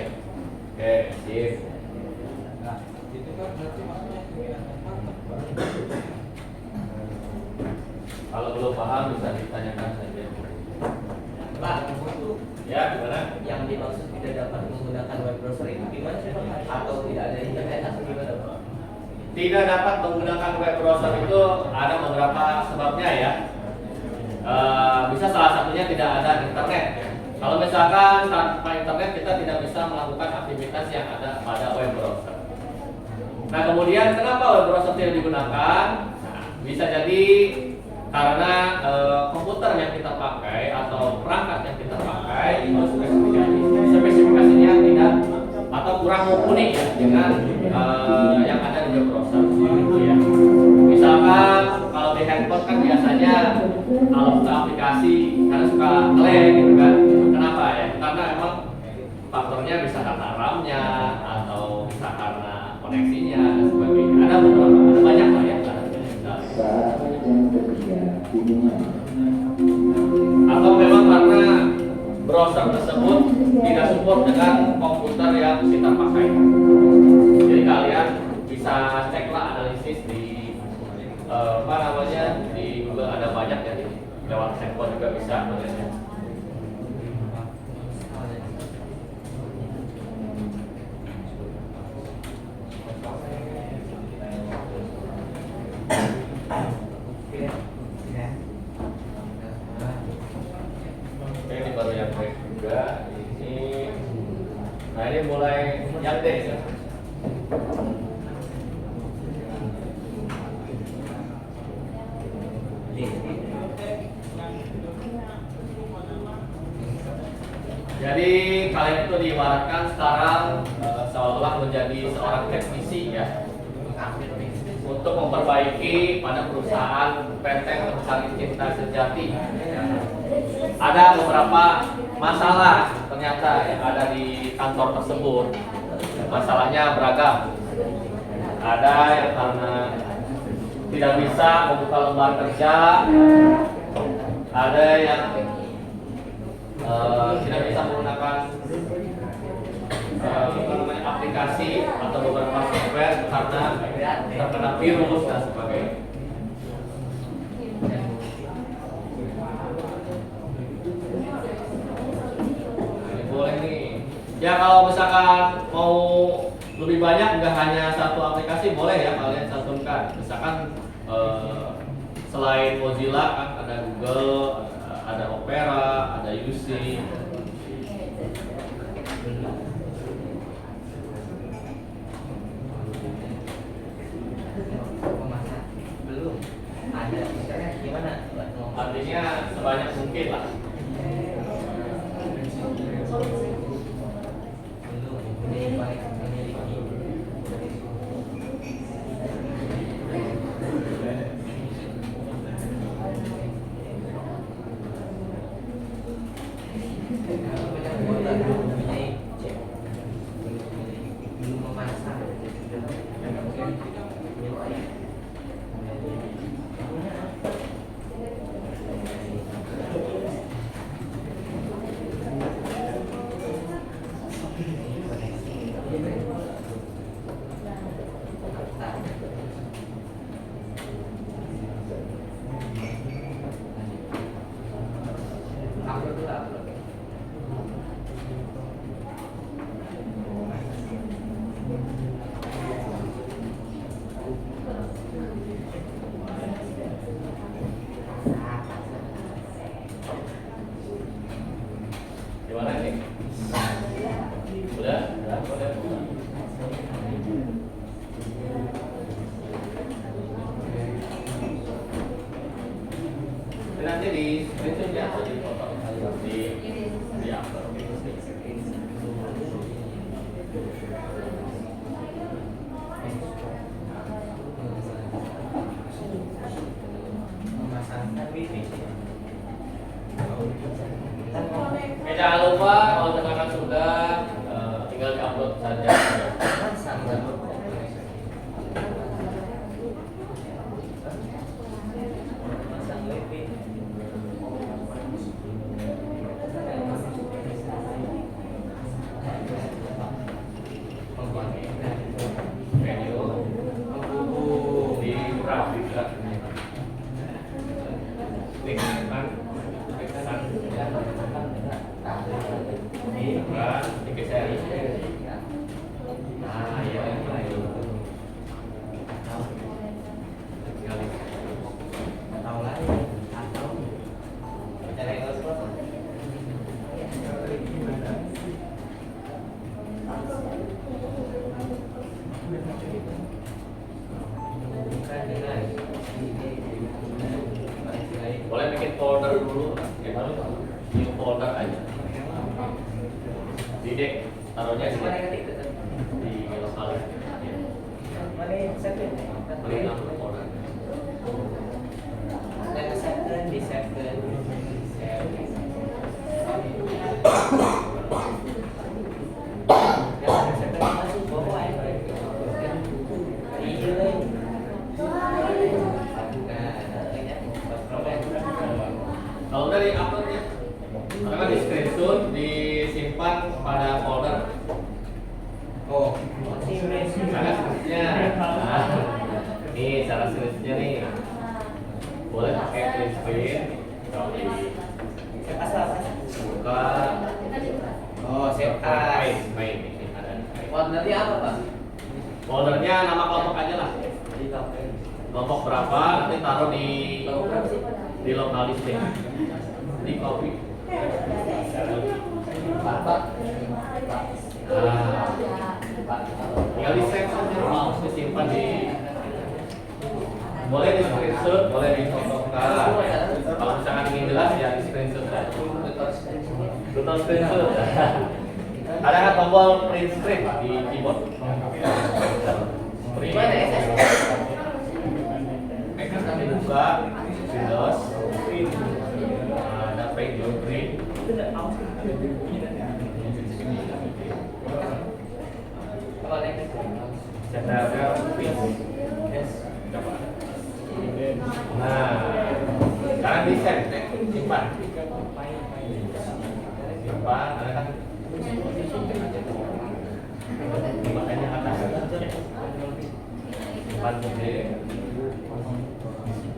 A: Oke, sip. Kalau belum paham bisa ditanyakan saja.
F: Pak,
A: Ya, gimana?
F: yang dimaksud tidak dapat menggunakan web browser itu gimana sih Pak? Atau tidak ada internet atau gimana Pak?
A: Tidak dapat menggunakan web browser itu ada beberapa sebabnya ya. Bisa salah satunya tidak ada internet. Kalau misalkan tanpa internet kita tidak bisa melakukan aktivitas yang ada pada web browser. Nah, kemudian kenapa web browser tidak digunakan? Nah, bisa jadi karena komputer yang kita pakai atau perangkat yang kita pakai itu spesifikasinya tidak atau kurang mumpuni ya dengan yang ada di web browser gitu ya. Misalkan kalau di handphone kan biasanya kalau buka aplikasi karena suka ngelag gitu kan. Kenapa ya? Karena emang faktornya bisa karena RAM-nya atau bisa karena koneksinya dan sebagainya. Ada banyak lah ya.
E: Saatnya jam kerja dimulai.
A: Atau memang karena browser tersebut tidak support dengan komputer yang kita pakai. Jadi kalian bisa ceklah analisis di di Google, ada banyak ya, lewat handphone juga bisa melihatnya. Oke, ini baru yang baik juga. Ini mulai yang D ya. Jadi kalian itu diibaratkan sekarang seolah menjadi seorang teknisi ya, untuk memperbaiki pada perusahaan PT Petani Cinta Sejati. Ya. Ada beberapa masalah ternyata yang ada di kantor tersebut. Masalahnya beragam. Ada yang karena tidak bisa membuka lembar kerja, ada yang tidak bisa menggunakan aplikasi atau beberapa software karena terkena virus dan sebagainya. Ini boleh nih. Ya kalau misalkan mau lebih banyak, nggak hanya satu aplikasi, boleh ya kalian cantumkan. Misalkan selain Mozilla kan ada Google, ada Opera, ada UC.
F: Belum ada misalnya gimana?
A: Artinya sebanyak mungkin lah.
F: Belum baik memiliki. Belum memasang.
A: Nanti di screenshot ya atau di foto di upload.
F: Memasangkan wifi.
A: Jangan lupa kalau misalkan sudah tinggal di upload saja.
F: Masang wifi.
A: Video menghubung di grafik klik kanan, klik kanan, digeser. Nah, ya itu.
F: Tahu lagi atau cara yang harus foto. Bukan dengan
A: Boleh bikin folder dulu, ya new folder aja. Di dek, taruhnya di
F: mana ketik itu?
A: di lokal.
F: Mana yang save?
A: Beli nama folder.
F: Dan save di save.
A: Kalau udah di uploadnya, karena di screenshot disimpan pada folder.
F: Oh,
A: Cara screenshotnya, nih cara screenshotnya nih, boleh pakai print screen, kalau di buka,
F: oh, save as.
A: main ini ada.
F: Foldernya apa, Pak?
A: Foldernya nama kelompok aja lah, kelompok berapa, nanti taruh di lokal listing, di copy. Tinggal di save saja, mouse disimpan di, boleh di screenshot, boleh di fotokan. Kalau misalkan ingin jelas ya di screenshot saja. Total screenshot. Ada kan tombol print screen di keyboard.
F: Di mana ya?
A: Kami buka Windows, ada print print.
F: Kalau next.
A: Ada print. Nah, sekarang di save, simpan. Simpan, ada kan? Makanya atas. Simpan gede.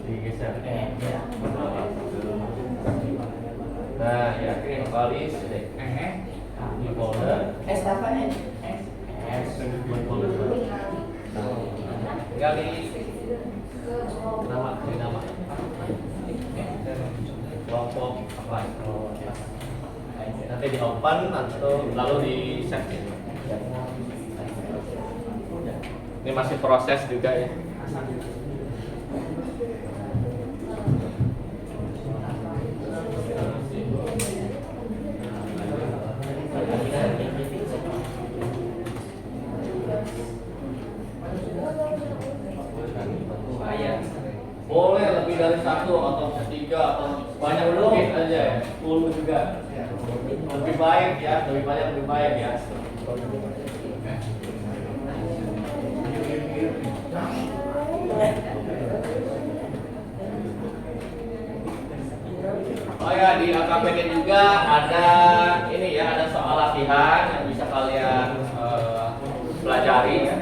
A: Digeser. Nah, ya kembali deh. Di folder.
F: Apa nih?
A: Folder. Tinggal di nama kelompok apply. Nanti di open atau lalu di save. Ini masih proses juga ya. Boleh lebih dari satu atau tiga atau banyak mungkin aja ya. 10 juga. Lebih baik ya, lebih banyak lebih baik ya. Oh ya, di AKPD juga ada ini ya, ada soal latihan yang bisa kalian pelajari ya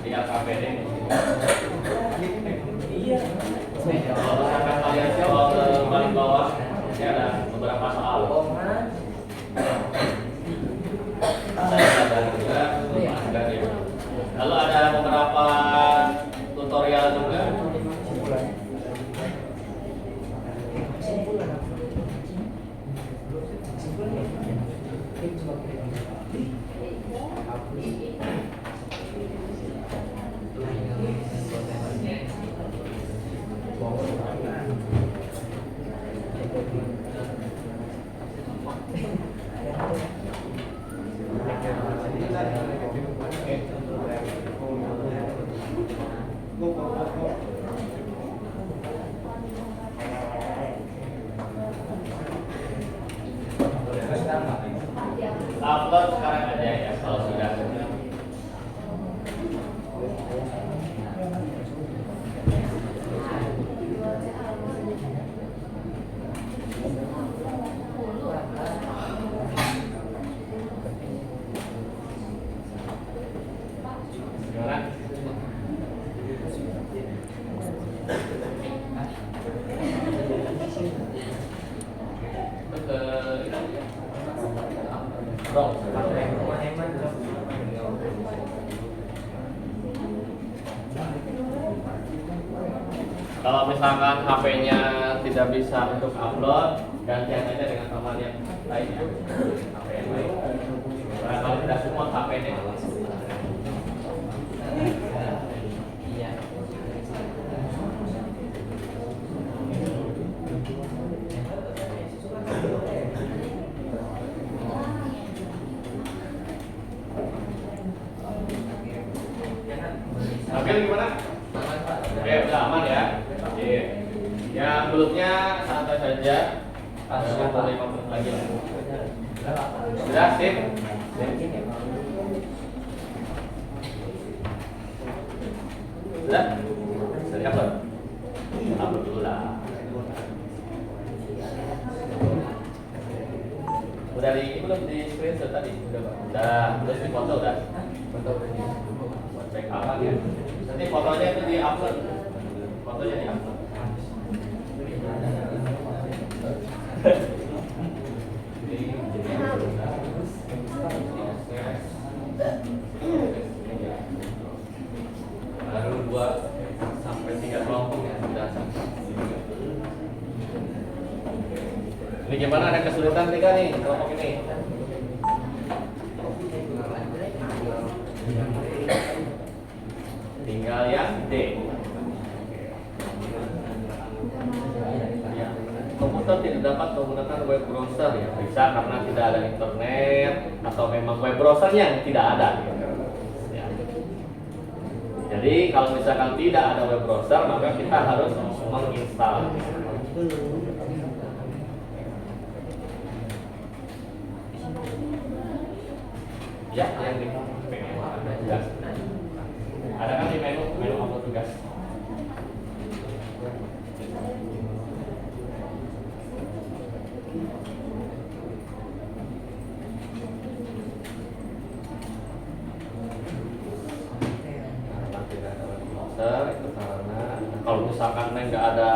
A: di AKPD.
F: Iya.
A: Kalau misalkan kalian scroll ke paling bawah, ini ada beberapa soal. Ada juga, ada ya. Lalu ada beberapa tutorial juga. upload sekarang aja ya kalau sudah. Gimana? Kalau misalkan HP-nya tidak bisa untuk upload, gantian aja dengan teman yang lainnya. HP yang lain. Kalau tidak semua HP-nya.
F: Iya.
A: Oke, gimana? Oke, udah aman ya. Oke. Yang belumnya santai saja. Ada 5 menit lagi. Sudah, sip. Sudah? Sudah upload? Upload dulu lah. Udah belum di screenshot tadi? Udah, Pak. Udah di foto udah. Foto buat backup ya. Nanti fotonya itu di upload. Fotonya di upload. Baru 2 sampai 3 kelompok ya sudah. Ini gimana, ada kesulitan tiga nih kelompok ini? Tinggal yang D. Ya. Komputer tidak dapat menggunakan web browser ya, bisa karena tidak ada internet atau memang web browsernya yang tidak ada. Ya. Jadi kalau misalkan tidak ada web browser, maka kita harus menginstal. Ya, yang di menu ada tugas. Ada kan di menu upload tugas. Itu karena kalau misalkan nggak ada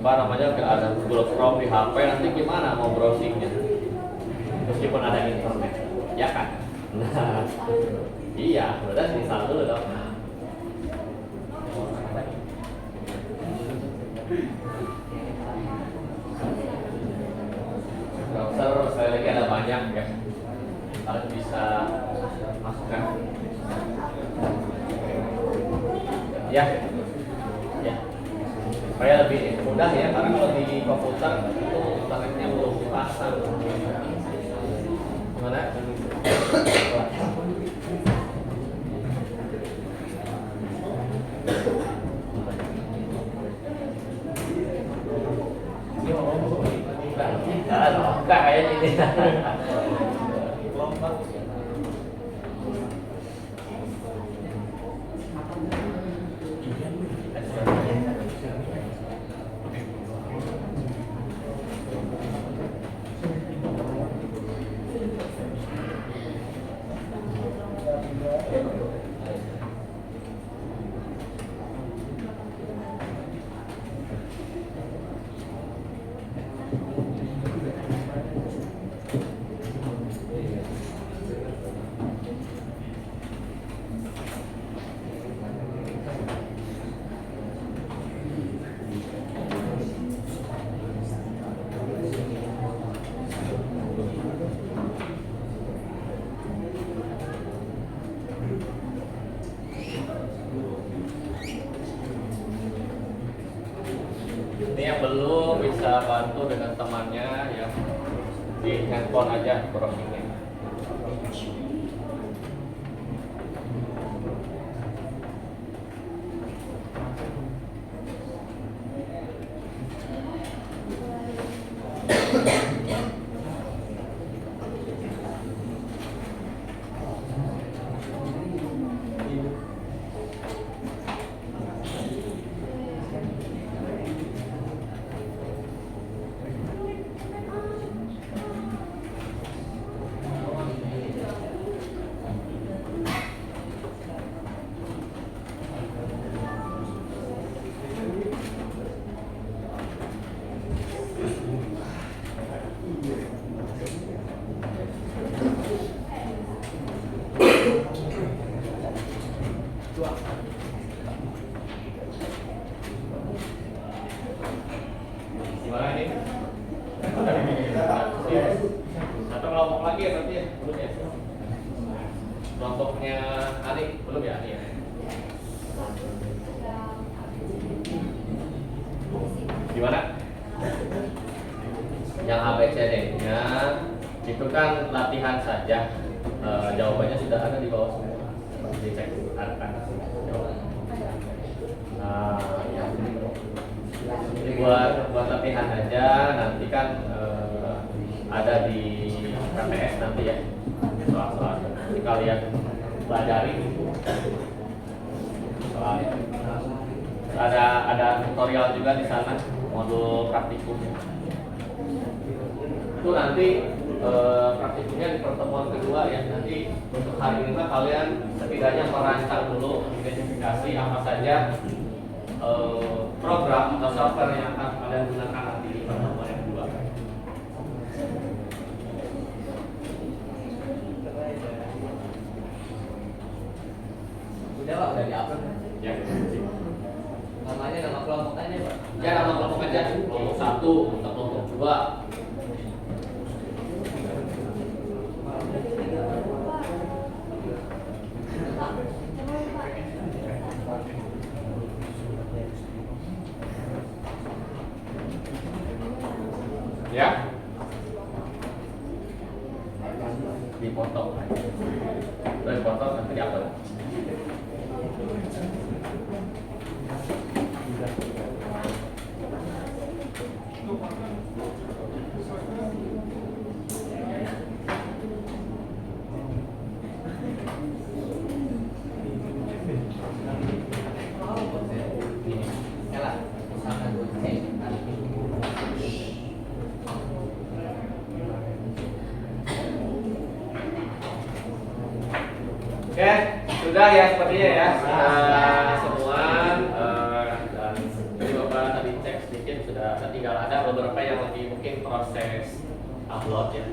A: nggak ada Google Chrome di HP, nanti gimana mau browsingnya? Meskipun ada internet, ya kan? Nah, iya, udah install dulu dong. Browser sekali lagi ada banyak ya, harus bisa masukkan. Ya, ya, supaya lebih mudah ya, karena kalau di komputer itu internetnya belum dipasang. Gimana? Enggak kayak ini. Ini yang belum bisa bantu dengan temannya yang di handphone aja browsingnya. Gimana ini? Satu kelompok lagi ya berarti ya? Belum ya? Kelompoknya Ani, belum ya Ani ya? Gimana? Yang ABCD-nya itu kan latihan saja. Jawabannya sudah ada di bawah semua. Dicek ada jawabannya. Nah, ya. Ini buat latihan aja. Nanti kan ada di KTS nanti ya. Soal-soal nanti kalian pelajari soalnya. Ada tutorial juga di sana, modul praktikumnya. Itu nanti praktikumnya di pertemuan kedua ya. Nanti untuk hari ini kalian setidaknya merancang dulu identifikasi apa saja program atau software yang akan kalian gunakan nanti di pertemuan yang kedua.
F: Udah Pak, udah di-upload.
A: Ya,
F: Namanya nama kelompok aja Pak.
A: ya nama kelompok aja. Kelompok 1 untuk kelompok 2. Ya, dipotong, udah dipotong nanti diupload.
F: Salah. Misalkan cek.
A: Oke, sudah ya sepertinya ya. Sudah semua dan jadi Bapak tadi cek sedikit sudah tinggal ada beberapa yang lagi mungkin proses upload ya.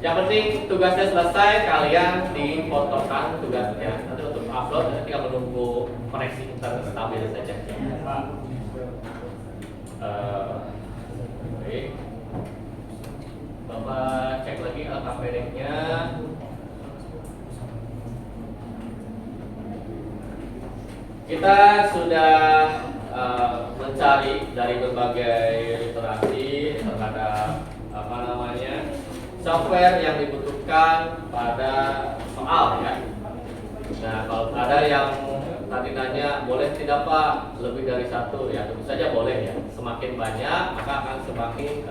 A: Yang penting tugasnya selesai, kalian difotokan tugasnya. Nanti untuk upload nanti tinggal menunggu koneksi internet stabil saja. Baik. Bapak cek lagi LKPD-nya. Kita sudah mencari dari berbagai literasi terhadap apa namanya software yang dibutuhkan pada soal ya. Nah kalau ada yang tadi nanya boleh tidak Pak lebih dari satu ya tentu saja boleh ya. Semakin banyak maka akan semakin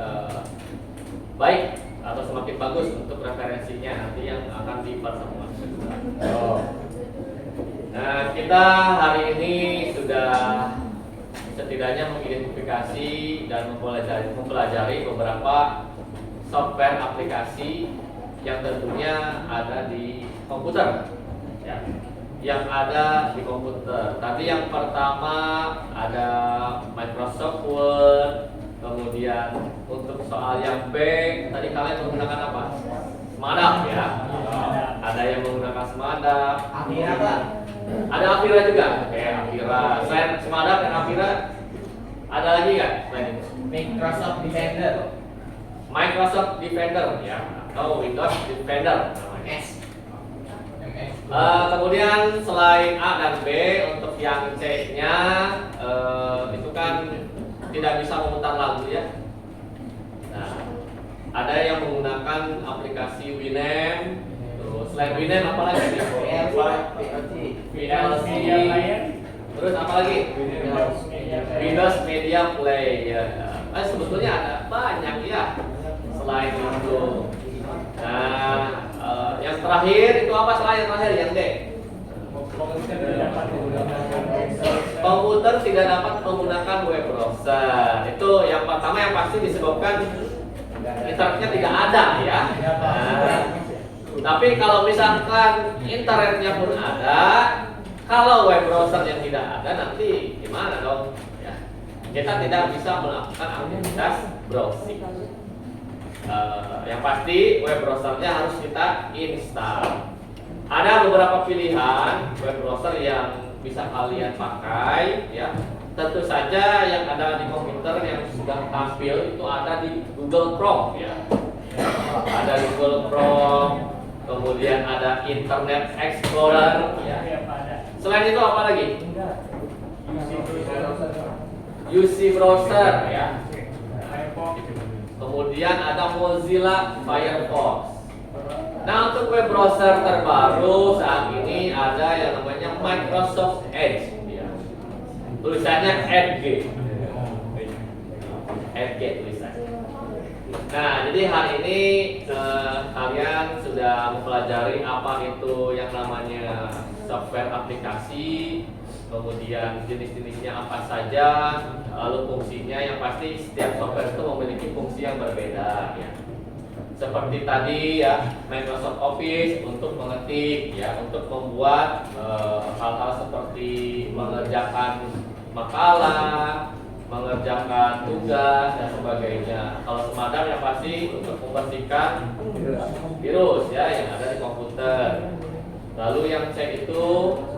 A: baik atau semakin bagus untuk referensinya nanti yang akan dipertemuan. Nah, kita hari ini sudah setidaknya mengidentifikasi dan mempelajari beberapa software aplikasi yang tentunya ada di komputer, ya, yang ada di komputer. Tadi yang pertama ada Microsoft Word, kemudian untuk soal yang B, tadi kalian menggunakan apa? Semadap ya. Ada yang menggunakan Semadap.
F: Avira Pak.
A: Ada Avira juga. Oke, Avira. Selain Semadap dan Avira, ada lagi nggak selain itu?
F: Microsoft Defender.
A: Microsoft Defender ya, atau Windows Defender namanya.
F: MS.
A: Kemudian selain A dan B, untuk yang C-nya itu kan tidak bisa memutar lagu ya. Nah, ada yang menggunakan aplikasi Winamp. Terus selain Winamp apa lagi? VLC. Terus apa lagi? Windows Media Player. Sebetulnya ada banyak ya selain itu. Nah, yang terakhir itu apa selain terakhir yang D? Komputer tidak dapat menggunakan web browser. Itu yang pertama yang pasti disebabkan internetnya tidak ada ya. Nah, tapi kalau misalkan internetnya pun ada, kalau web browser yang tidak ada nanti gimana dong? Ya, kita tidak bisa melakukan aktivitas browsing. Yang pasti web browsernya harus kita install. Ada beberapa pilihan web browser yang bisa kalian pakai ya. Tentu saja yang ada di komputer yang sudah tampil itu ada di Google Chrome ya. Ada Google Chrome, kemudian ada Internet Explorer ya. Selain itu apa lagi? UC browser ya. Kemudian ada Mozilla Firefox. Nah, untuk web browser terbaru saat ini ada yang namanya Microsoft Edge ya. Tulisannya Edge. Edge tulisannya. Nah, jadi hari ini kalian sudah mempelajari apa itu yang namanya software aplikasi, kemudian jenis-jenisnya apa saja, lalu fungsinya. Yang pasti setiap software itu memiliki fungsi yang berbeda ya. Seperti tadi ya, Microsoft Office untuk mengetik ya, untuk membuat hal-hal seperti mengerjakan makalah, mengerjakan tugas dan sebagainya. Kalau Semadam yang pasti untuk membersihkan virus ya yang ada di komputer. Lalu yang C itu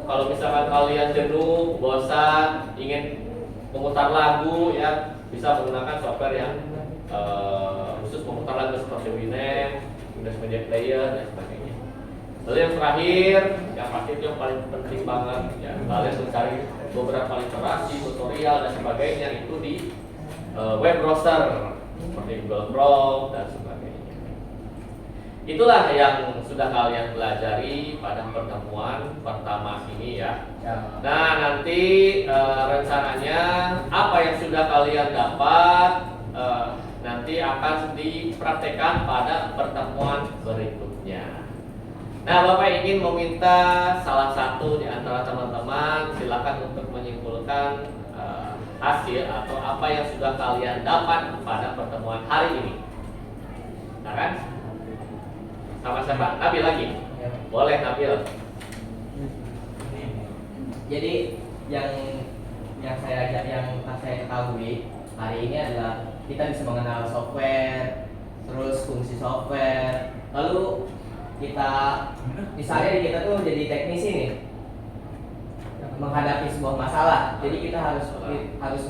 A: kalau misalkan kalian jenuh, bosan, ingin memutar lagu ya, bisa menggunakan software yang khusus memutar lagu seperti Winamp, Windows Media Player dan sebagainya. Lalu yang terakhir, yang pasti itu yang paling penting banget ya, kalian mencari beberapa literasi, tutorial dan sebagainya itu di web browser seperti Google Chrome dan sebagainya. Itulah yang sudah kalian pelajari pada pertemuan pertama ini ya. Nah, nanti rencananya apa yang sudah kalian dapat nanti akan dipraktekkan pada pertemuan berikutnya. Nah, Bapak ingin meminta salah satu di antara teman-teman silakan untuk menyimpulkan hasil atau apa yang sudah kalian dapat pada pertemuan hari ini. Nah kan? Sama siapa? Nabil lagi? Boleh Nabil.
F: Jadi yang saya ketahui hari ini adalah kita bisa mengenal software, terus fungsi software, lalu kita misalnya kita tuh jadi teknisi nih menghadapi sebuah masalah, jadi kita harus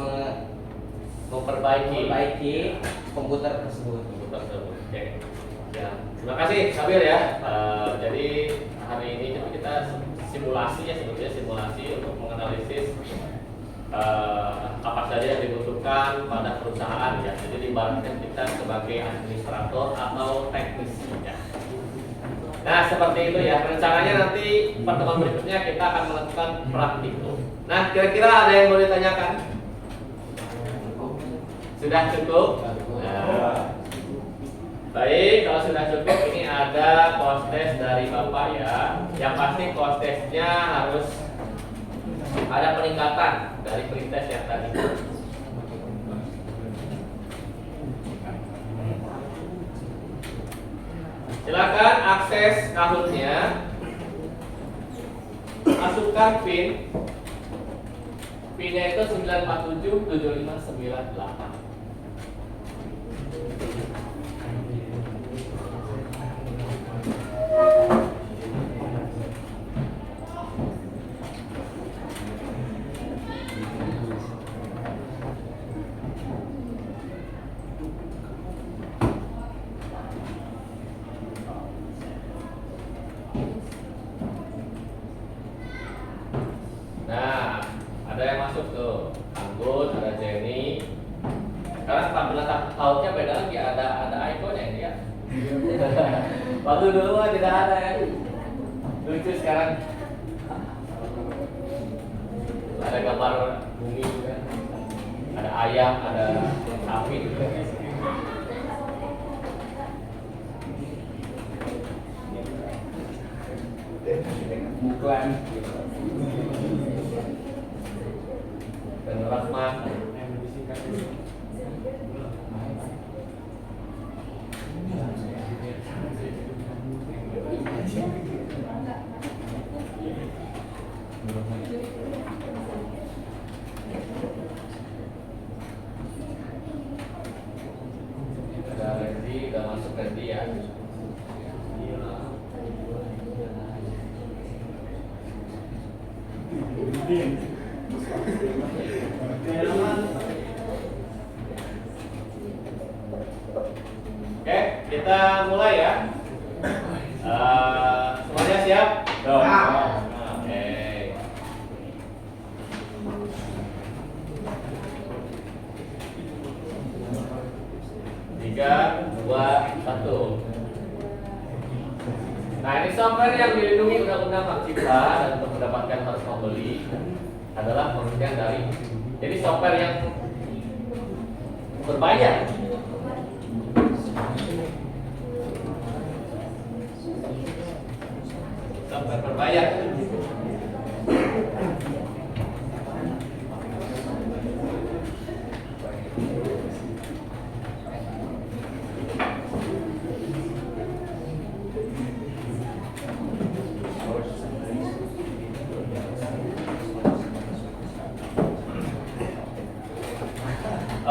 F: memperbaiki komputer tersebut.
A: Oke. Ya, terima kasih Nabil ya. Jadi hari ini kita simulasi ya, sebetulnya simulasi untuk menganalisis apa saja yang dibutuhkan pada perusahaan ya. Jadi ibaratnya kita sebagai administrator atau teknisi ya. Nah, seperti itu ya. Rencananya nanti pertemuan berikutnya kita akan melakukan praktikum. Nah, kira-kira ada yang mau ditanyakan? Sudah cukup? Nah, baik, kalau sudah cukup ini ada course test dari Bapak ya. Yang pasti course testnya harus ada peningkatan dari pretest yang tadi. Silakan akses akunnya, masukkan PIN. PIN-nya itu 9477598. Nah, ada yang masuk tuh, Anggun, ada Jenny. Sekarang tampilan tautnya beda lagi, ada ikonnya ini ya. Waktu dulu tidak ada ya. Lucu sekarang. Ada gambar bumi juga. Ada ayam, ada sapi juga.
B: Bukan.
A: Dan Rahman. Ada Randy, udah masuk Randy ya. Oke, kita mulai ya. Semuanya siap? Oke. 3, 2, 1. Nah, ini software yang dilindungi Undang-Undang Hak Cipta dan untuk mendapatkan harus membeli adalah pengertian dari. Jadi software yang berbayar. Software berbayar.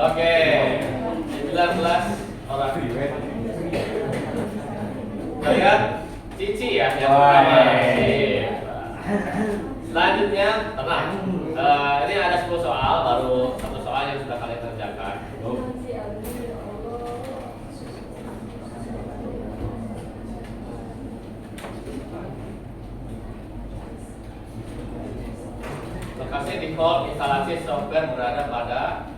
A: Oke, 19 orang. Kita lihat Cici ya yang pertama. Selanjutnya tenang. Ini ada 10 soal, baru 1 soal yang sudah kalian kerjakan. Lokasi default instalasi software berada pada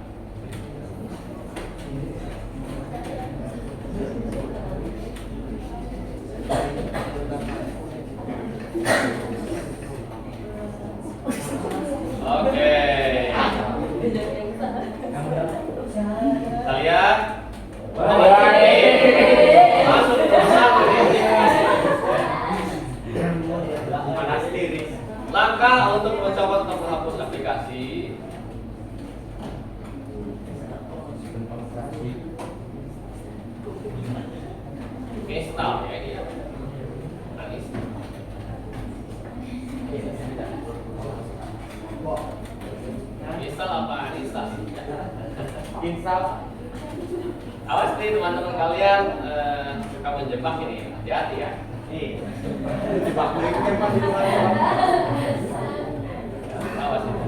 A: Oke. Kita lihat. Masuk ke satu langkah untuk mencoba untuk menghapus aplikasi. Install ya ini. Install apa? Install. Awas nih teman-teman kalian suka menjebak ini, hati-hati ya. Jebak berikutnya pasti awas ini.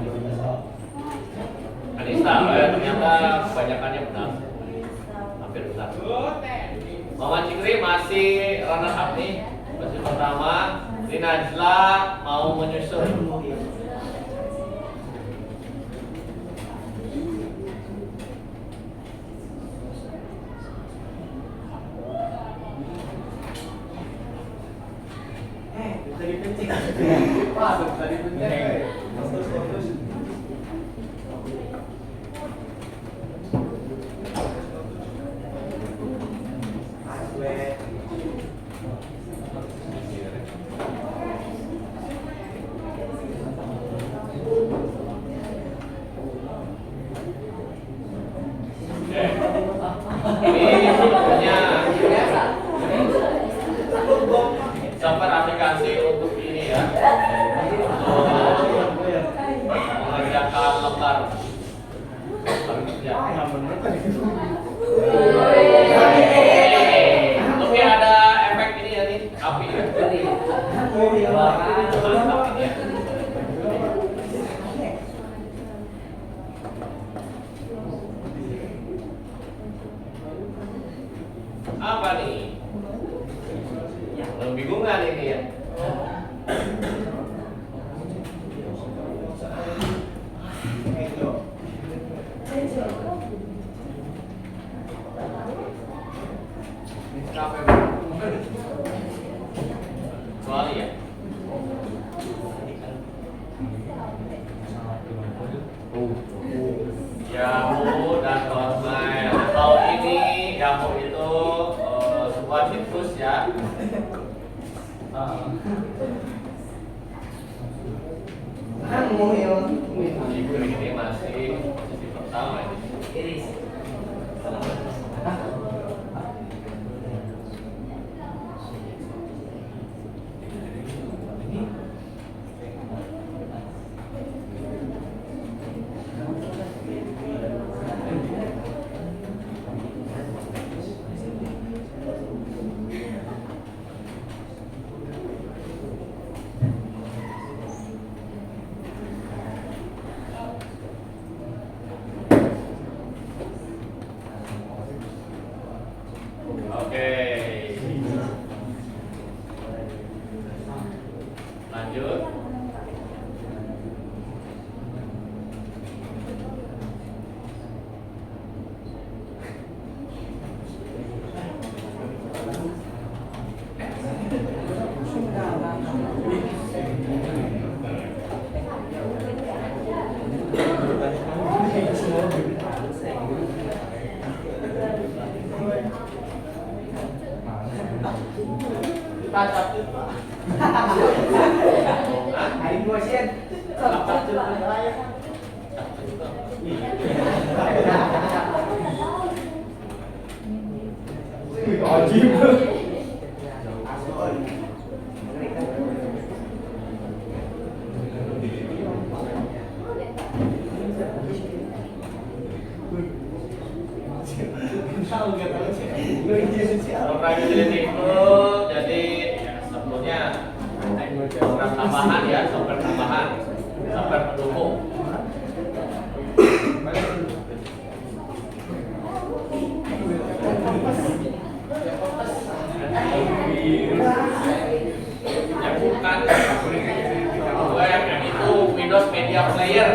A: Uninstall ya, ternyata kebanyakannya benar. Hampir benar. Muhammad Cikri masih runner up nih. Versi pertama, ini Najla mau menyusul. Ini sebetulnya software aplikasi untuk ini ya, untuk mengerjakan lembar kerja. Tapi ada efek ini ya nih, api ya. Mantap ini ya. Apa nih? Kebingungan ini ya. Kecuali ya. Yahoo dan Hotmail. Kalau ini Yahoo itu sebuah situs ya. Figur ini masih posisi pertama ini.
B: Aing gua sih.
A: Program utility itu jadi ya, sebetulnya program tambahan ya, software tambahan, software pendukung. Yang bukan UMM itu Windows Media Player.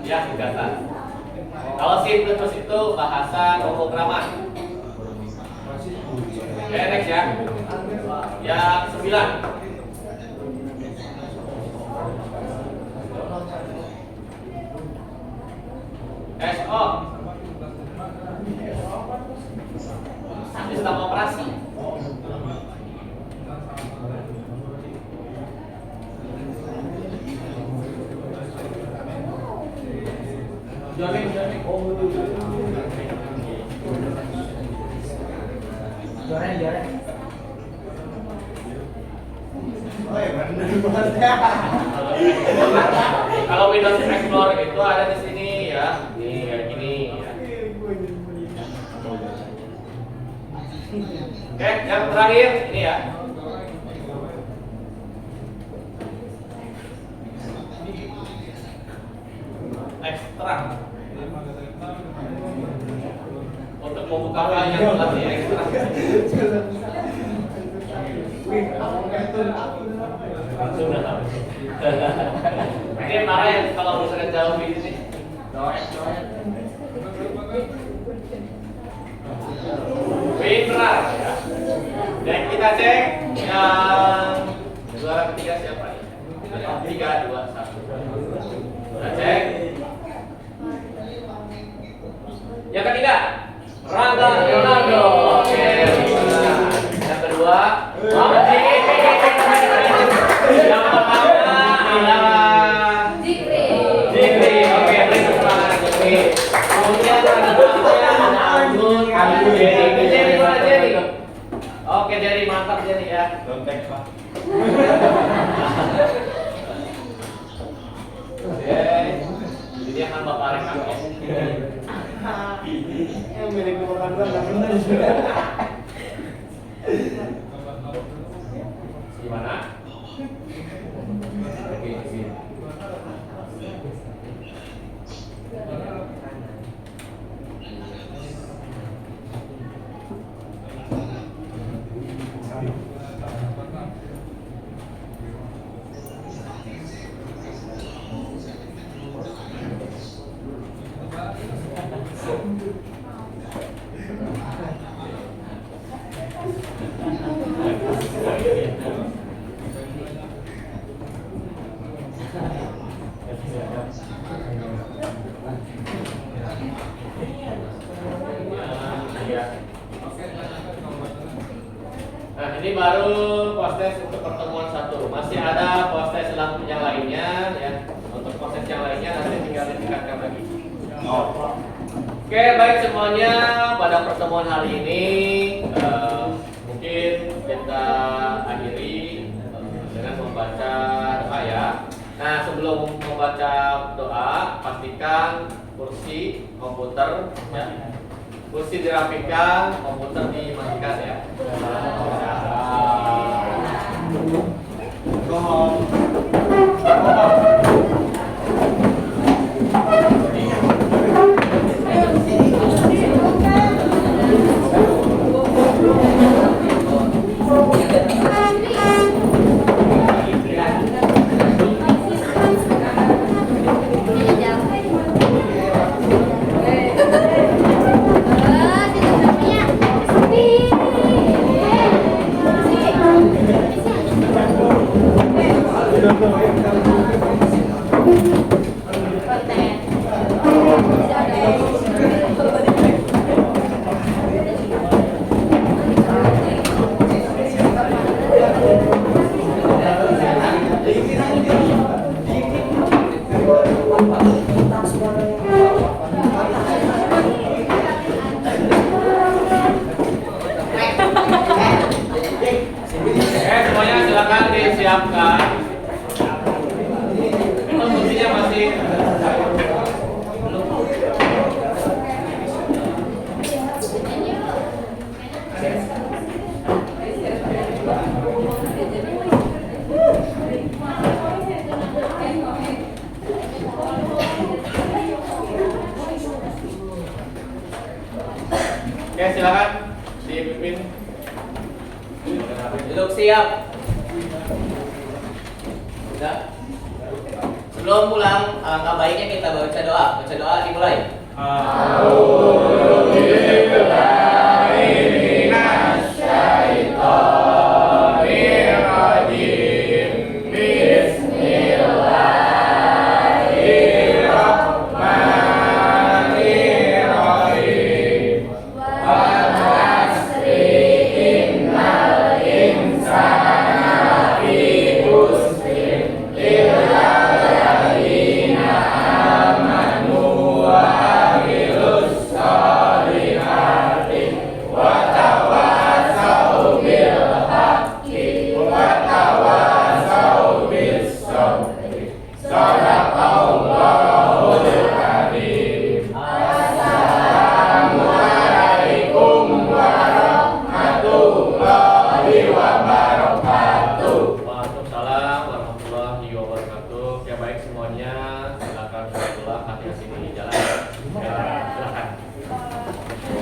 A: Ya, data. Kalau C++ itu bahasa pemrograman. Oke, next ya. Yang 9. SO. Sistem operasi. Jorin. Kalau Windows Explorer itu ada di sini ya, nih kayak gini. Ya. Oke, yang terakhir ini ya. Ekstrak. Untuk membuka file yang telah diekstrak. Ini marah yang kalau misalnya jauh di sini. WinRAR ya. Dan kita cek yang juara ketiga siapa nih? 3, 2, 1. Kita cek. Yang ketiga, Rangga Leonardo. Oke, yang kedua, Wajib. Yang pertama adalah Jikri. Oke, beri semangat Jikri. Kemudian selanjutnya Anggun. Jadi mana Jerry? Oke, Jerry mantap Jerry ya. Kontek Pak. Oke, jadi akan Bapak rekam ya.
B: Yang milik bukan gua enggak benar juga.
A: Gimana? Oke. Nah, ini baru proses untuk pertemuan 1. Masih ada proses yang lainnya ya. Untuk proses yang lainnya nanti tinggal ditingkatkan lagi. Oke, baik semuanya, pada pertemuan hari ini mungkin kita akhiri dengan membaca doa ya. Nah, sebelum membaca doa, pastikan kursi komputer ya. Kursi dirapikan, komputer dimatikan ya. siapkan. Memang fungsinya masih Oke, silakan dipimpin.
F: Duduk siap. Sudah. Sebelum pulang, alangkah baiknya kita baca doa. Baca doa dimulai.
A: Alhamdulillah.